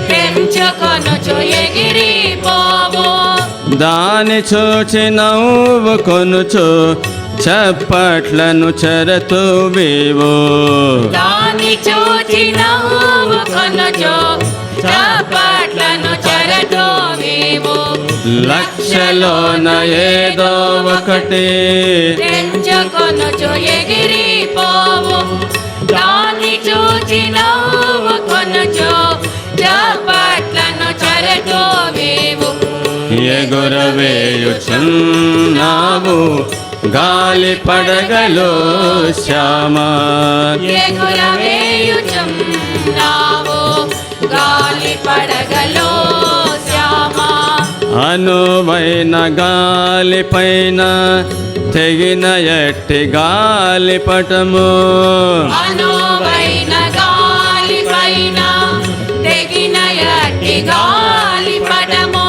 పెంచుకొనుచు ఎగిరిపోవు దాని చూచి నవ్వుకొనుచు చప్పట్లను చెరతు వీవు దాని చూచి నవ్వుకొనుచు చప్పట్లను చెరతో వీవు లక్షలోన ఏదో ఒకటి పెంచుకొనుచు ఎగిరిపోవు దాని చూచి నవ్వుకొనుచు చప్పట్లను చెరతో వీవు ఎగురవేయుచున్నావు గాలి పడగలు శ్యామ ఎగురవేయుచున్నావు గాలి పడగలు శ్యామ అనువైన గాలి పైన తెగిన ఎట్టి గాలిపటము అనువైన గాలి పైన తెగిన ఎట్టి గాలిపటము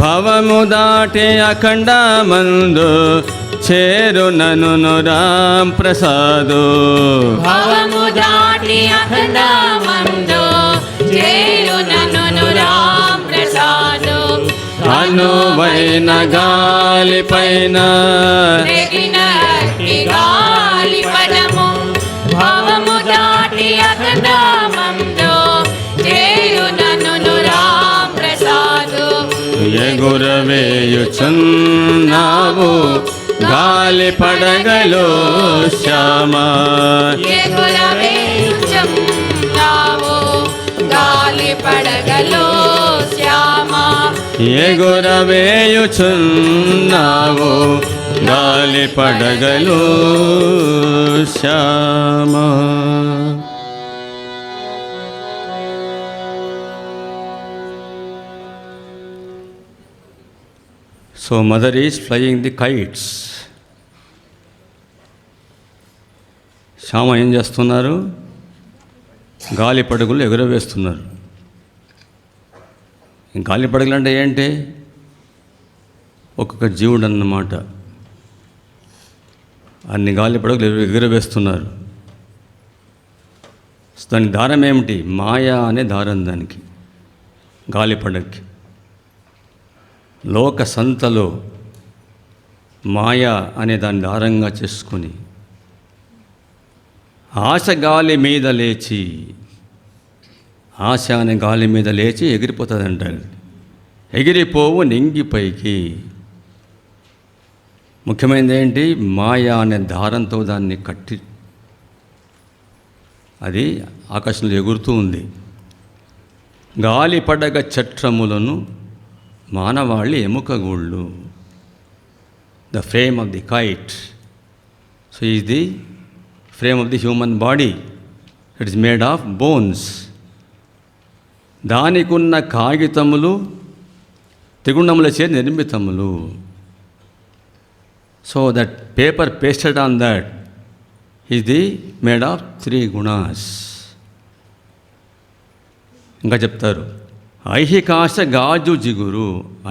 భవము దాటి అఖండమందు చేరునను రామ్ ప్రసాదు. భవము దాటి అఖండమందు చేరునను రామ్ ప్రసాదు. అనువైన గాలి పైన రేగిన అగ్ని గాలి పదము. భవము దాటి అఖండమందు చేరునను రామ్ ప్రసాదు. ఎగురవేయుచున్నావు గాలి పడగలో శ్యామ. ఎగురవేయుచున్నావు గాలి పడగలో శ్యామ. ఎగురవేయుచున్నావు గాలి పడగలో Shyama. So mother is flying the kites. Shyama ఏం చేస్తున్నారు? గాలి పడుగులు ఎగురవేస్తున్నారు. గాలి పడుగులు అంటే ఏంటి? ఒక్కొక్క జీవుడు అన్నమాట. అన్ని గాలి పడుగులు ఎగురవేస్తున్నారు. దాని దారం ఏమిటి? మాయా అనే దారం దానికి, గాలి పడగకి. లోక సంతలో మాయా అనే దాన్ని దారంగా చేసుకుని ఆశ గాలి మీద లేచి, ఆశ అనే గాలి మీద లేచి ఎగిరిపోతుంది అంటారు. ఎగిరిపోవు నింగి పైకి. ముఖ్యమైనది ఏంటి? మాయా అనే దారంతో దాన్ని కట్టి అది ఆకాశంలో ఎగురుతూ ఉంది. గాలి పడగ చట్రములను మానవాళి ఎముకగూళ్ళు. The frame of the kite. So is the frame of the human body. It is made of bones. దానికున్న కాగితములు త్రిగుణములచే నిర్మితములు. So that paper pasted on that is the made of 3 gunas. ఇంకా చెప్తారు, ఐహిక ఆశ గాజు జిగురు.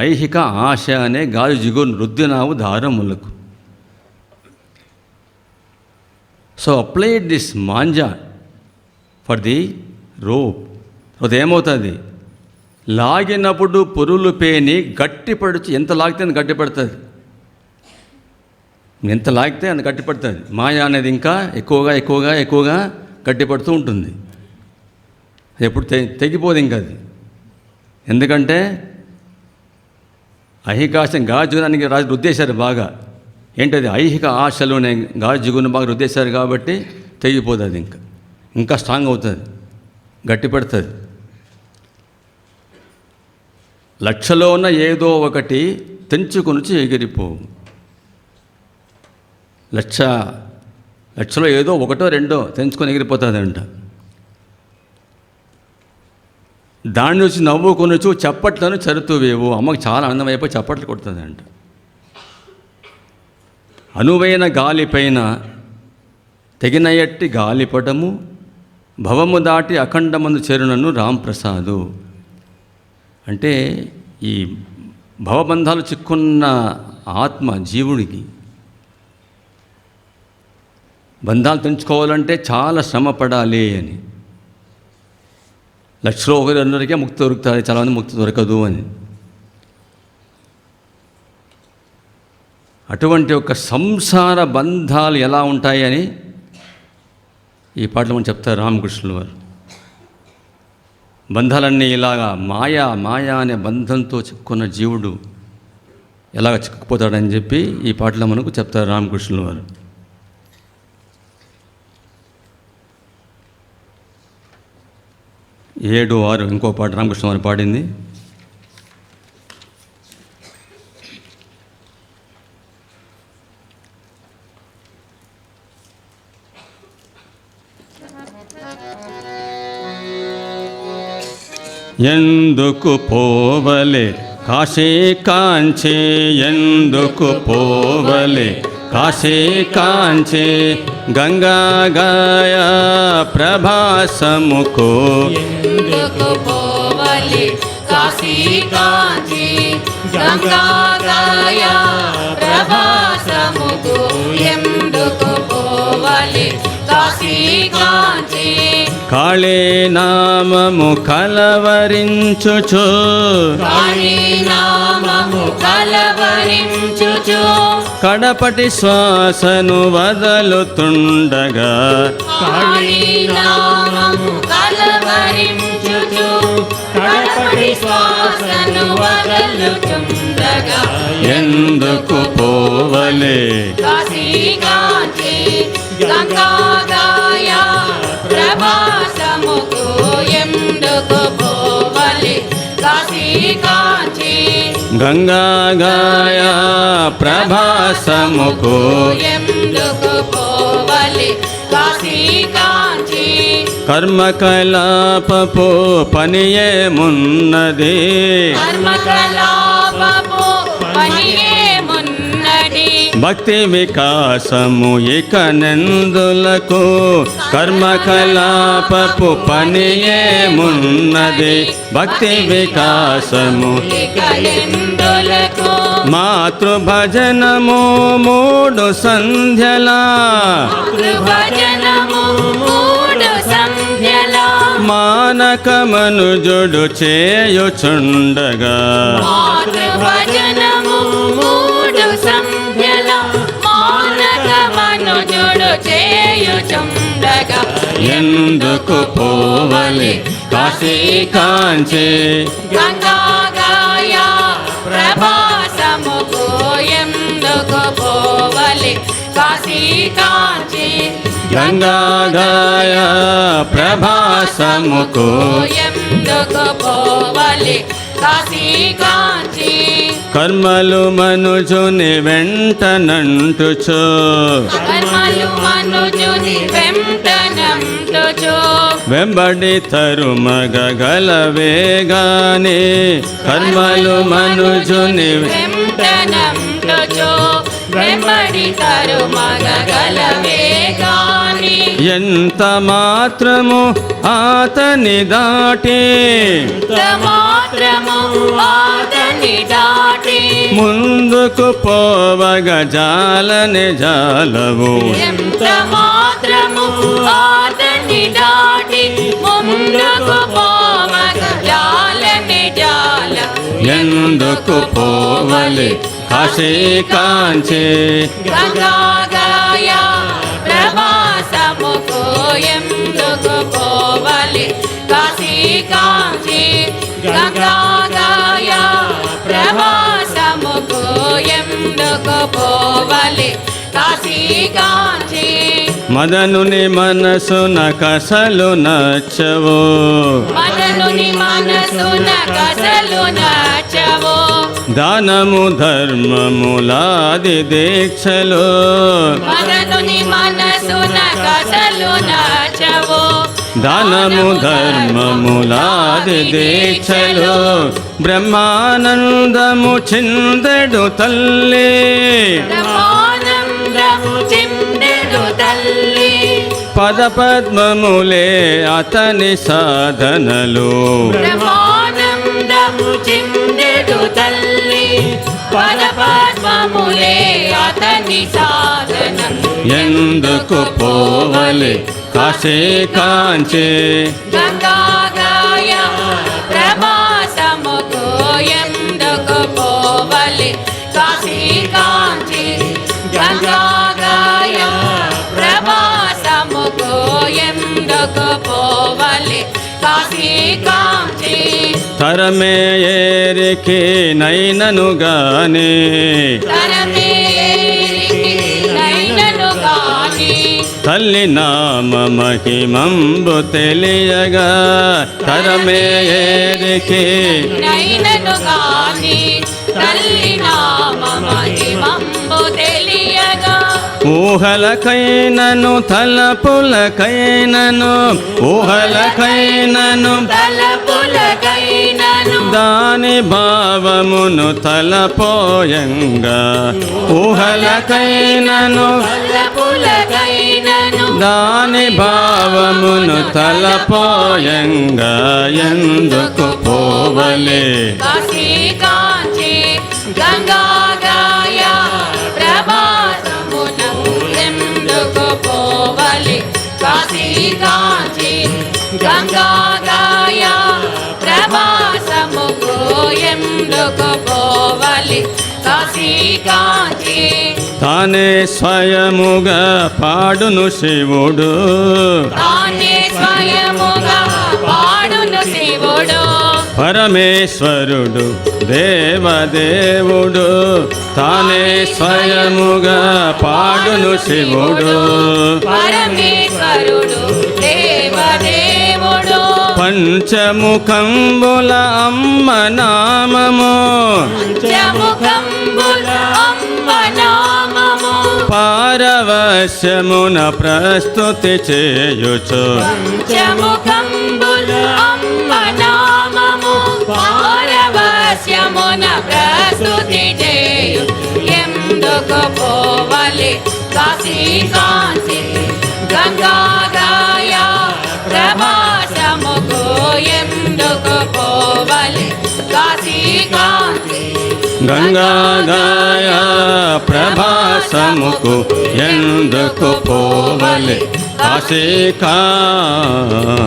ఐహిక ఆశ అనే గాజు జిగురు రుద్దినావు దారములకు. So applied this manja for the rope. అదేమవుతుంది? లాగినప్పుడు పురులు పేని గట్టిపడుచు. ఎంత లాగితే అంత గట్టిపడుతుంది. ఎంత లాగితే అంత గట్టిపడుతుంది. మాయ అనేది ఇంకా ఎక్కువగా ఎక్కువగా ఎక్కువగా గట్టిపడుతూ ఉంటుంది. అది ఎప్పుడు తెగిపోదు ఇంకా అది. ఎందుకంటే ఐహిక ఆశ గాజునానికి రాజు రుద్దేశారు బాగా. ఏంటది? ఐహిక ఆశలోనే గాజుగును బాగా రుద్దేశారు కాబట్టి తెగిపోదు అది. ఇంకా స్ట్రాంగ్ అవుతుంది, గట్టి పడుతుంది. లక్షలో ఉన్న ఏదో ఒకటి తెంచుకొనిచి ఎగిరిపోవు. లక్షలో ఏదో ఒకటో రెండో తెంచుకొని ఎగిరిపోతుందంట. దాన్ని చూసి నవ్వుకొనొచ్చు చప్పట్లను చరుతువేవు. అమ్మకు చాలా ఆనందం అయిపోయి చప్పట్లు కొడుతుందంట. అనువైన గాలిపైన తెగినయట్టి గాలిపటము భవము దాటి అఖండమందు చేరునను రాంప్రసాదు. అంటే ఈ భవబంధాలు చిక్కున్న ఆత్మ జీవుడికి బంధాలు తెంచుకోవాలంటే చాలా శ్రమ పడాలి అని. లక్షలో ఒకరికే ముక్తి దొరుకుతుంది, చాలామంది ముక్తి దొరకదు అని. అటువంటి ఒక సంసార బంధాలు ఎలా ఉంటాయని ఈ పాటలో మనం చెప్తారు రామకృష్ణుల వారు. బంధాలన్నీ ఇలాగా మాయా మాయా అనే బంధంతో చిక్కున్న జీవుడు ఎలాగ చిక్కుకుపోతాడని చెప్పి ఈ పాటలో మనకు చెప్తారు రామకృష్ణుల వారు. ఏడు ఆరు ఇంకో పాట రామకృష్ణ వారు పాడింది. ఎందుకు పోవలే కాశీ కాంచే, ఎందుకు పోవలే కాశీ కాంచే, గంగా గాయా ప్రభాసముకో. ఎందుకు పోవలే కాశీ కాంచి గంగాగయ ప్రభాసముకు ఎందుకు పోవాలి కాశీ కాంచి కాళీ నామము కలవరించుచు కాళీ నామము కలవరించుచు కడపటి శ్వాసను వదలుతుండగా కాళీ నామము కలవరించుచు కడపటి శ్వాసను వదలుచుండగా ఎందుకు పోవలే కాశీ కాంచి గంగాగయ ప్రభాసముకు ఎందుకు పోవాలి కాశీ కాంచి గంగాగాయ ప్రభాసముకు ఎందుకు పోవాలి కాశీ కాంచి కర్మకలాపపు పనియేమున్నది కర్మకలాపపు పనియేమున్నది భక్తి వికాసము ఇక నెందులకు కర్మకలాపపు పనియేమున్నది భక్తి వికాసము ఇక ఎందులకు మాతృభజనము మూడు సంధ్యలా భజనము మూడు సంధ్యల మానక మనుజుడు చేయుచుండగా మాతృభజనము మూడు సంధ్యల మానక మనుజుడు చేయుచుండగా ఎందుకు పోవలి కాశీ కాంచి గంగాగయ ప్రభాసముకు ఎందుకు పోవాలి కాశీ కాంచి గంగాగాయ ప్రభాసముకు ఎందుకు పోవాలి కాశీ కాంచి కర్మలు మనుజుని వెంటనంటుచు కర్మలు మనుజుని వెంటనంటుచు వెంబడి తరుమగలవేగాని కర్మలు మనుజుని వెంటనంటుచు వెంబడి తరుమగలవే గాని ఎంత మాత్రము ఆతని దాటి మాత్రము ఆతని దాటి ముందుకు పోవగ జాలని జాలవు ఎంత మాత్రము ఆతని దాటి ముందుకు పోవగ జాలని జాల ఎందుకు పోవలి కాశీ కాంచి గంగాగయ ప్రభాసముకు ఎందుకు పోవాలి కాశీ కాంచి గంగాగయ ప్రభాసముకు ఎందుకు పోవాలి కాశీ కాంచి మదనుని మనసున కసలు నచ్చవు మదనుని మనసున కసలు నచ్చవు దానము ధర్మములాది దీక్షలు మదనుని మనసున కసలు నచ్చవు దానము ధర్మములాది దీక్షలు బ్రహ్మానందము చిందెడు తల్లి బ్రహ్మానందము చిందెడు తల్లి పదపద్మములే అతని సాధనలు బ్రహ్మానందము చిందెడు తల్లి పదపద్మములే అతని సాధన ఎందుకు పోవలి కాశీ కాంచి గంగాగయ ప్రభాసముకు ఎందుకు పోవాలి కాశీ కాంచి గంగాగయ ప్రభాసముకు ఎందుకు పోవాలి కాశీ కాంచి తరమే ఏరికి నైనను గాని తరమేరికి నైనను గాని తల్లి నామ మహిమంబు తెలియగా తరమే ఏరికి నైనను గాని తల్లి నామ మహిమంబు తెలియగా ఊహలకైనను తలపులకైనను ఊహలకైనను తలపులకైనను దాని భావమును తలపోయంగా ఊహలకైనను తలపులకైనను దాని భావమును తలపోయంగా ఎందుకు పోవలే కాశీ కాంచి గంగాగాయ ప్రభాసమునకు ఎందుకు పోవలి కాశీ కాంచి గంగాగాయ ప్రభాసముకు ఎందుకు పోవలి కాశీ కాంచి తానే స్వయముగా పాడును శివుడు తానే స్వయముగా పాడును శివుడు పరమేశ్వరుడు దేవదేవుడు తానే స్వయముగా పాడును శివుడు పరమేశ్వరుడు దేవదేవుడు పంచముఖంబుల అమ్మ నామము పంచముఖంబుల అమ్మ నామము పారవశ్యమున ప్రస్తుతి చేయుచు పంచముఖంబుల అమ్మ నామము పారవశ్యమున ప్రస్తుతి చేయు ఎందుకు పోవలి కాశీ కాంచి గంగాగాయ ప్రభాసముకు ఎందుకు పోవలి కాశీ కాంచి గంగాగాయ ప్రభాసముకు ఎందుకు పోవలి కాశీ కాంచి.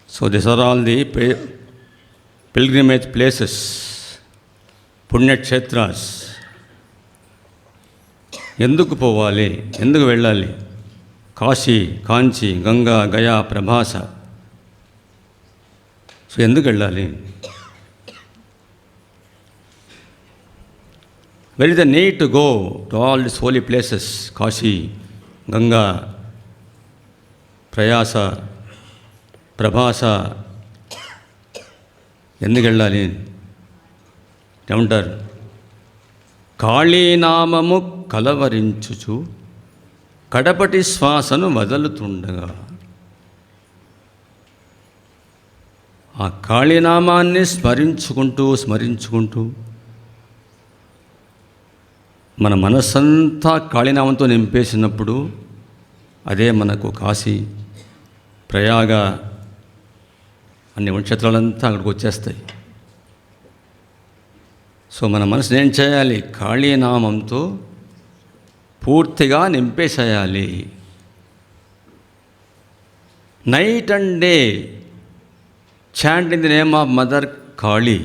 So these are all the pilgrimage places, పుణ్యక్షేత్రాస్. ఎందుకు పోవాలి, ఎందుకు వెళ్ళాలి? కాశీ, కాంచి, గంగా, గయా, ప్రభాస. సో ఎందుకు వెళ్ళాలి? Where is the need to go to all this holy places? Kashi, Ganga, ప్రయాస, ప్రభాస. ఎందుకు వెళ్ళాలి ఏమంటారు? కాళీనామము కలవరించుచు కడపటి శ్వాసను వదులుతుండగా. ఆ కాళీనామాన్ని స్మరించుకుంటూ మన మనస్సంతా కాళీనామంతో నింపేసినప్పుడు అదే మనకు కాశీ, ప్రయాగ అన్ని నక్షత్రాలంతా అక్కడికి వచ్చేస్తాయి. సో మన మనసుని ఏం చేయాలి? కాళీనామంతో పూర్తిగా నింపేసేయాలి. Night and day chant in the name of mother Kali.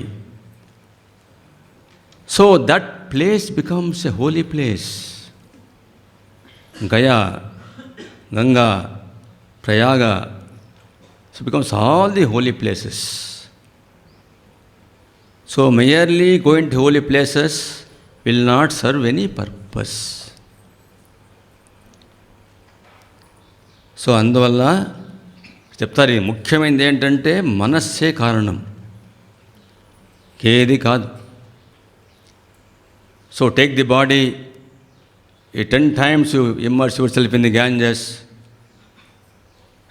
So that place becomes a holy place. Gaya, Ganga, Prayag, so becomes all the holy places. So merely going to holy places will not serve any purpose. So అందువల్ల చెప్తారు, ముఖ్యమైనది ఏంటంటే మనస్సే కారణం, ఏది కాదు. So take the body, 10 times you immerse yourself in the Ganges.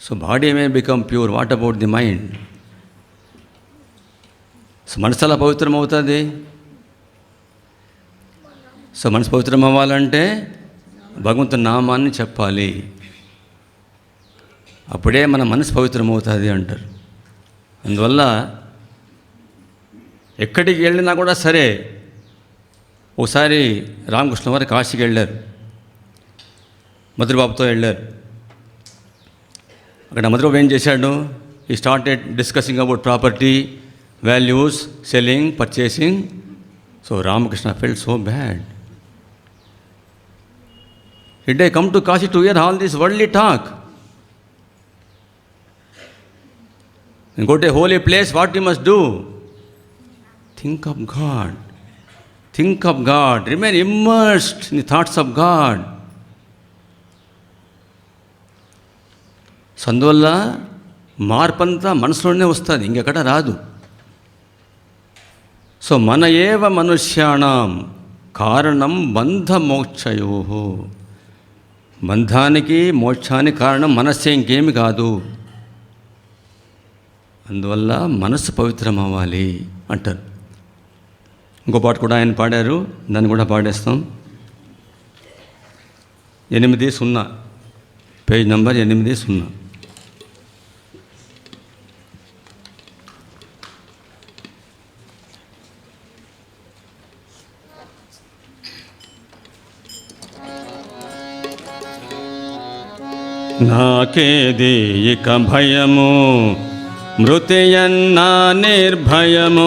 So body may become pure. What about the mind? So మనసు అలా పవిత్రం అవుతుంది. సో మనసు పవిత్రం అవ్వాలంటే భగవంతుని నామాన్ని చెప్పాలి, అప్పుడే మన మనసు పవిత్రం అవుతుంది అంటారు. అందువల్ల ఎక్కడికి వెళ్ళినా కూడా సరే, ఒకసారి రామకృష్ణ వారు కాశీకి వెళ్ళారు, మధురబాబుతో వెళ్ళారు. అక్కడ మధురబాబు ఏం చేశాడు? ఈ started discussing about property, values, selling, purchasing. So Ramakrishna felt so bad. Did I come to Kashi to hear all this worldly talk? And go to a holy place, what you must do? Think of God. Think of God. Remain immersed in the thoughts of God. So అందువల్ల మార్పంతా మనసులోనే వస్తుంది, ఇంకెక్కడ రాదు. So మన ఏవ మనుష్యాణం కారణం బంధమోక్షయో. బంధానికి మోక్షానికి కారణం మనస్సే, ఇంకేమి కాదు. అందువల్ల మనస్సు పవిత్రం అవ్వాలి అంటారు. ఇంకో పాట కూడా ఆయన పాడారు, దాన్ని కూడా పాడేస్తాం. 80 పేజ్ నంబర్ 80. నాకేది ఇక భయము, మృతియన్నా నిర్భయము.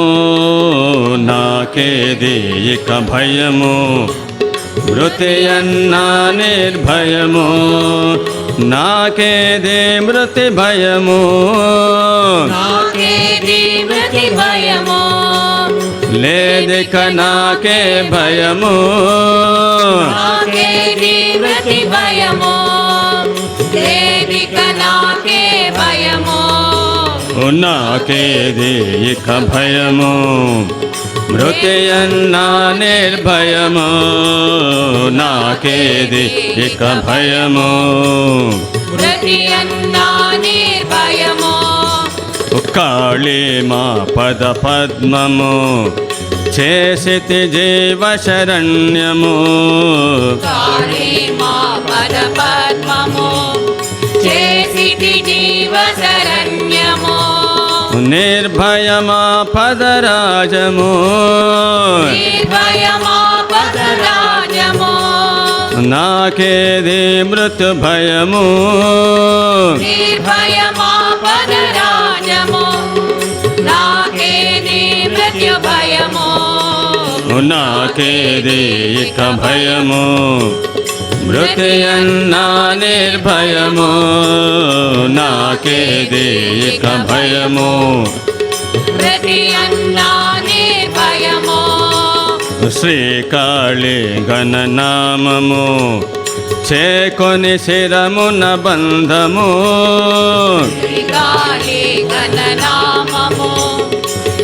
నాకేది ఇక భయము, మృతియన్నా నిర్భయము. నాకేది మృతి భయము, నాకేది మృతి భయము. లేదిక నాకే భయము, నాకేది మృతి భయము. లేదిక నాకే భయము. నాకేది ఇక భయము, మృతియన్నా నిర్భయము. నాకేది ఇక భయము, మృతియన్నా నిర్భయము. కాళీ మా పద పద్మము, చేసితి జీవ శరణ్యము. కాళీ మా పద పద్మము, చేసితి జీవ శరణ్యము. నిర్భయమా పదరాజము, నిర్భయమా పదరాజము. నాకేది మృత్యు భయము, నిర్భయమా పదరాజము. నాకేది మృత్యు భయము. నాకేది ఇక భయము, మృతియన్నా నిర్భయము. నాకేది ఇక భయము, మృతియన్నా నిర్భయము. శ్రీకాళి గణనామము, చేకొని శిరమున బంధము. శ్రీకాళి గణనామము,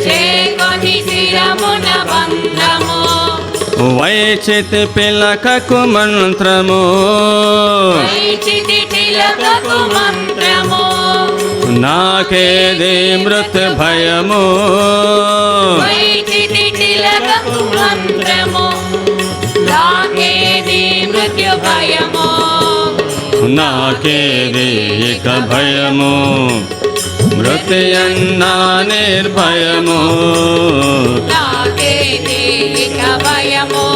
చేకొని శిరమున బంధము. వైచితి పిలకకు మంత్రము, వైచితి తిలకకు మంత్రము. నాకేది మృత్యు భయము, వైచితి తిలకకు మంత్రము. నాకేది మృత్యు భయము. నాకేది ఇక భయము, మృతియన్నా నిర్భయము. నాకేది ఇక భయము,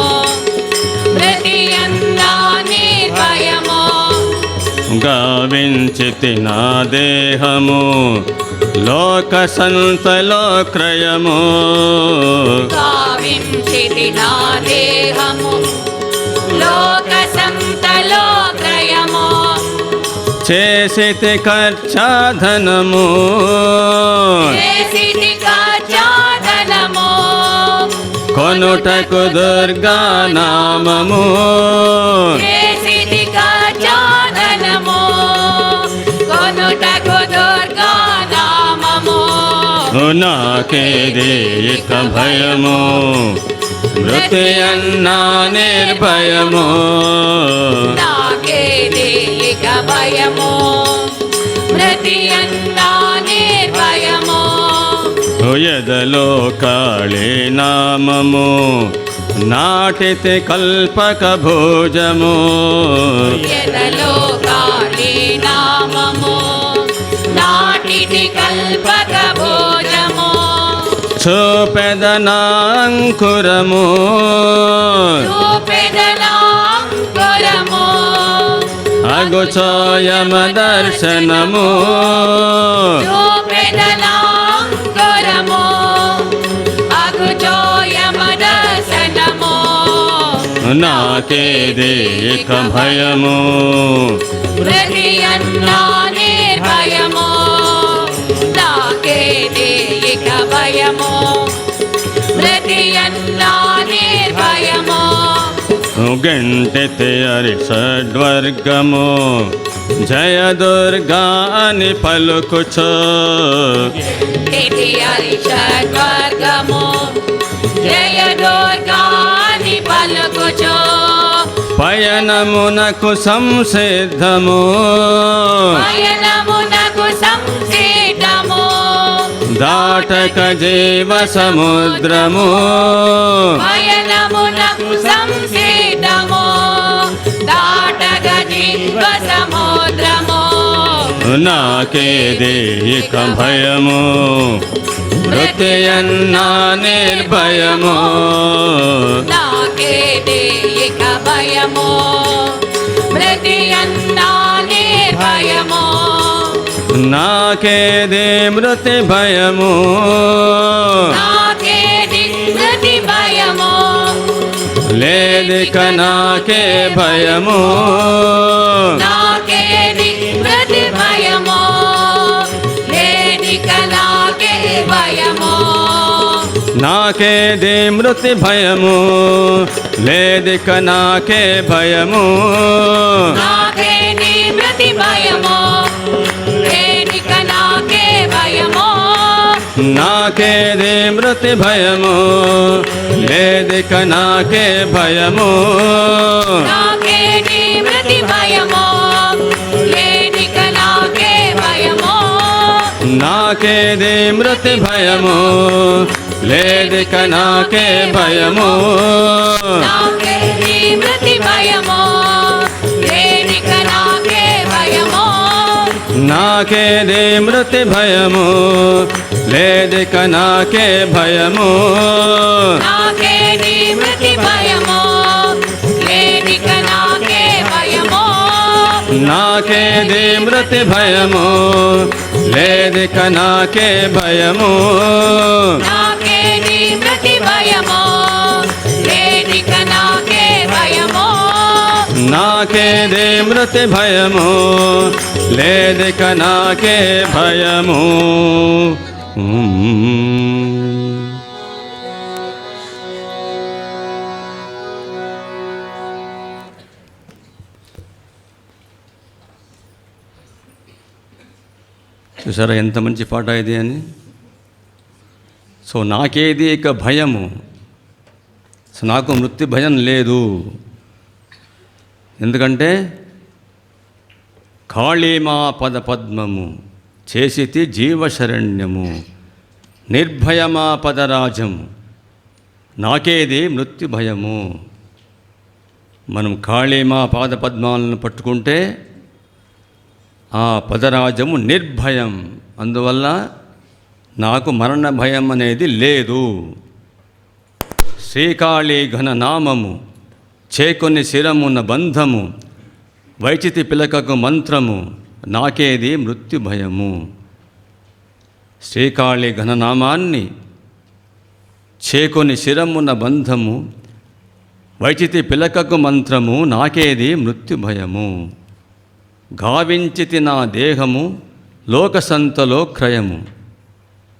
మృతియన్నా నిర్భయము. గావించితి నా దేహము, లోక సంతలో క్రయము. గావించితి నా దేహము, లోక సంతలో క్రయము. చేసితి ఖర్చాధనము, చేసితి ఖర్చాధనము. కొనుటకు దుర్గా నామము. చేసితి ఖర్చాధనము. కొనుటకు దుర్గా నామము. నాకేది ఇక భయము, మృతియన్నా నిర్భయము. నాకేది ఇక భయము, మృతియన్నా నిర్భయము. ఎదలో కాళీ నామము, నాటితే కల్పక భోజము. ఎదలో కాళీ నామము, నాటితి కల్పక భోజము. చూపెదనాంకురము, చూపెదనాంకురము. అగుచోయమ దర్శనము. చూపెదనాంకురము. అగుచోయమ దర్శనము. నాకేది ఇక భయము, మృతియన్నా నిర్భయము. నాకేది ఇక భయము, మృతియన్నా నిర్భయము. గంటితే అరిషడ్వర్గము, జయ దుర్గా అని పలుకుచో. ఇది హరిషడ్వర్గము, జయ దుర్గాని పలుకుచో. పయనమునకు సంసిద్ధము పయనమునకు సంసిద్ధము దాటక జీవ సముద్రము పయనమునకు సంసిద్ధము దాటక జీవ సముద్రము నాకేది ఇక భయము మృత్యన్నా నిర్భయము నాకేది ఇక భయము మృత్యన్నా నిర్భయము నాకేది మృతి భయము నాకేది మృతి భయము లేదిక నాకే భయము నాకేది మృతి భయము లేదిక నాకే భయము నాకేది మృతి భయము లేదిక నాకే భయము నాకేది మృతి భయము లేదిక నాకే భయము నాకేది మృతి భయము లేదిక నాకే భయము నాకేది మృతి భయము లేదిక నాకే భయము నాకేది మృతి భయము లేదిక నాకే భయము నాకేది మృతి భయము లేదిక నాకే భయము నాకేది మృతి భయము లేదిక నాకే భయము నాకేది మృతి భయము లేదిక నాకే భయము నాకేది మృతి భయము లేదిక నాకే భయము నాకేది మృతి భయము లేదిక నాకే భయము నాకేది మృతి భయము లేదిక నాకే భయము చూసారా ఎంత మంచి పాట ఇది అని. సో నాకేది ఇక భయము, సో నాకు మృత్యు భయం లేదు. ఎందుకంటే కాళీమా పద పద్మము చేసితి జీవశరణ్యము నిర్భయమా పదరాజము నాకేది మృత్యు భయము. మనం కాళీమా పాద పద్మాలను పట్టుకుంటే ఆ పదరాజము నిర్భయం, అందువల్ల నాకు మరణ భయం అనేది లేదు. శ్రీకాళీ ఘన నామము చేకొని శిరమున బంధము వైచితి పిలకకు మంత్రము నాకేది మృత్యు భయము. శ్రీకాళీ ఘననామాన్ని చేకొని శిరమున బంధము వైచితి పిలకకు మంత్రము నాకేది మృత్యు భయము. గావించితి నా దేహము లోకసంతలో క్రయము.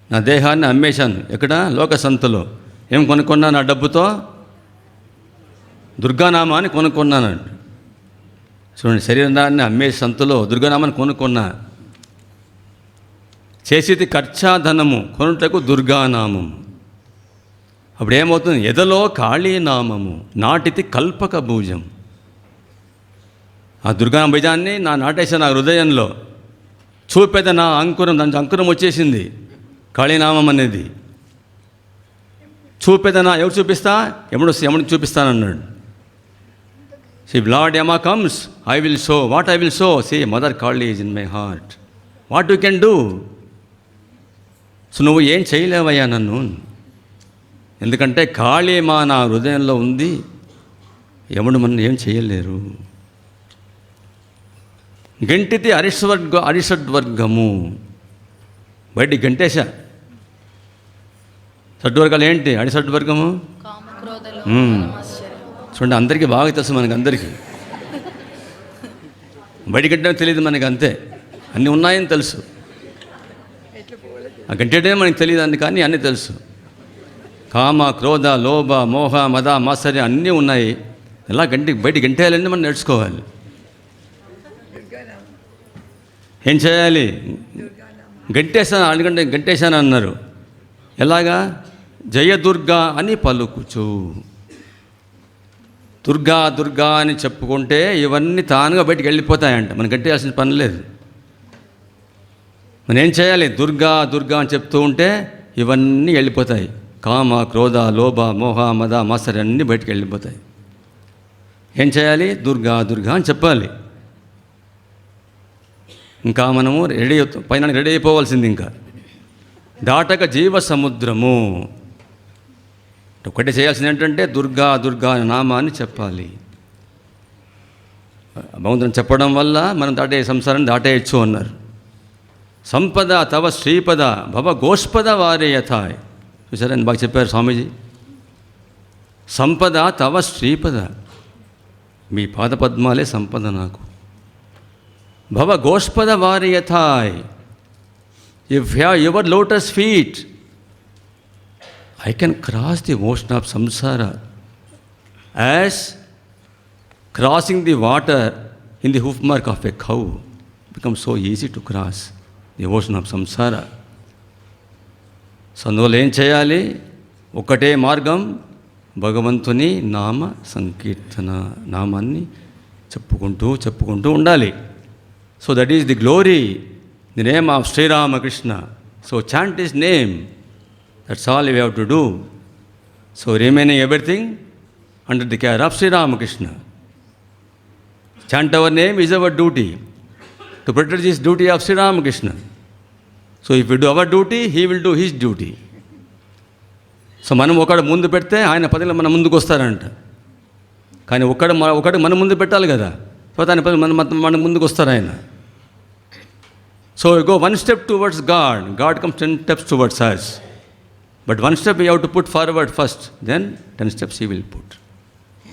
నా దేహాన్ని అమ్మేశాను. ఎక్కడ? లోకసంతలో. ఏం కొనుక్కున్నాను? ఆ డబ్బుతో దుర్గానామాన్ని కొనుక్కున్నానండి. చూడండి, శరీరాన్ని అమ్మే సంతలో దుర్గానామాన్ని కొనుక్కున్నా. చేసేది ఖర్చాధనము కొనుటకు దుర్గానామము. అప్పుడు ఏమవుతుంది? ఎదలో కాళీనామము నాటితి కల్పక భూజం. ఆ దుర్గానామ బీజాన్ని నాటేశాను నా హృదయంలో. చూపేద నా అంకురం, దానికి అంకురం వచ్చేసింది కాళీనామం అనేది. చూపేదనా ఎవరు చూపిస్తా? యముడికి చూపిస్తానన్నాడు. See, Lord Yama comes, I will show. What I will show? See, Mother Kali is in my heart. What you can do? So నువ్వు ఏం చేయలేవయ్యా నన్ను, ఎందుకంటే కాళీమా నా హృదయంలో ఉంది. యముడు మన ఏం చేయలేరు. గంటితి అరిషడ్వర్గము బయటికి గంటేశా. షడ్వర్గాలు ఏంటి? అరిషడ్వర్గము చూడండి, అందరికీ బాగా తెలుసు, మనకి అందరికీ. బయటగంటే తెలియదు మనకి, అంతే. అన్నీ ఉన్నాయని తెలుసు. ఆ గంటేటే మనకి తెలియదు అన్ని, కానీ అన్నీ తెలుసు. కామ, క్రోధ, లోభ, మోహ, మద, మాత్సర్యం అన్నీ ఉన్నాయి. ఎలా బయట గంటేయాలని మనం నేర్చుకోవాలి. ఏం చేయాలి? గంటేశాను, అందుకంటే గంటేశాను అన్నారు. ఎలాగా? జయదుర్గా అని పలుకుచు. దుర్గా దుర్గా అని చెప్పుకుంటే ఇవన్నీ తానుగా బయటికి వెళ్ళిపోతాయంట. మనం కట్టేయాల్సిన పని లేదు. మనం ఏం చేయాలి? దుర్గా దుర్గా అని చెప్తూ ఉంటే ఇవన్నీ వెళ్ళిపోతాయి. కామ, క్రోధ, లోభ, మోహ, మద, మాసరి అన్నీ బయటికి వెళ్ళిపోతాయి. ఏం చేయాలి? దుర్గా దుర్గా అని చెప్పాలి. ఇంకా మనము పైన రెడీ అయిపోవాల్సింది. ఇంకా దాటక జీవ సముద్రము. ఒకటి చేయాల్సింది ఏంటంటే దుర్గా దుర్గా అనే నామాన్ని చెప్పాలి. భగవంతుని చెప్పడం వల్ల మనం సంసారాన్ని దాటేయచ్చు అన్నారు. సంపద తవ శ్రీపద భవ గోష్పద వారే యథాయ్. చూసారా, బాగా చెప్పారు స్వామీజీ. సంపద తవ శ్రీపద, మీ పాదపద్మాలే సంపద నాకు. భవ గోష్పద వారి యథాయ్, if your lotus feet I can cross the ocean of samsara as crossing the water in the hoof mark of a cow becomes so easy to cross the ocean of samsara. So అందువల్ల ఏం చేయాలి? ఒకటే మార్గం, భగవంతుని నామ సంకీర్తన, నామాన్ని చెప్పుకుంటూ ఉండాలి. So that is the glory, the name of Sri Ramakrishna. So chant his name. That's all we have to do. So remaining everything under the care of Sri Ramakrishna. Chant our name is our duty. To protect this duty of Sri Ramakrishna. So if we do our duty, he will do his duty. So మనం ఒకడు ముందు పెడితే ఆయన 10 మన ముందుకు వస్తారంట. కానీ ఒకడు మన ముందు పెట్టాలి కదా, తర్వాత ఆయన 10 మన ముందుకు వస్తారు ఆయన. So we go one step towards God, God comes 10 steps towards us. But one step we have to put forward first, then 10 steps he will put.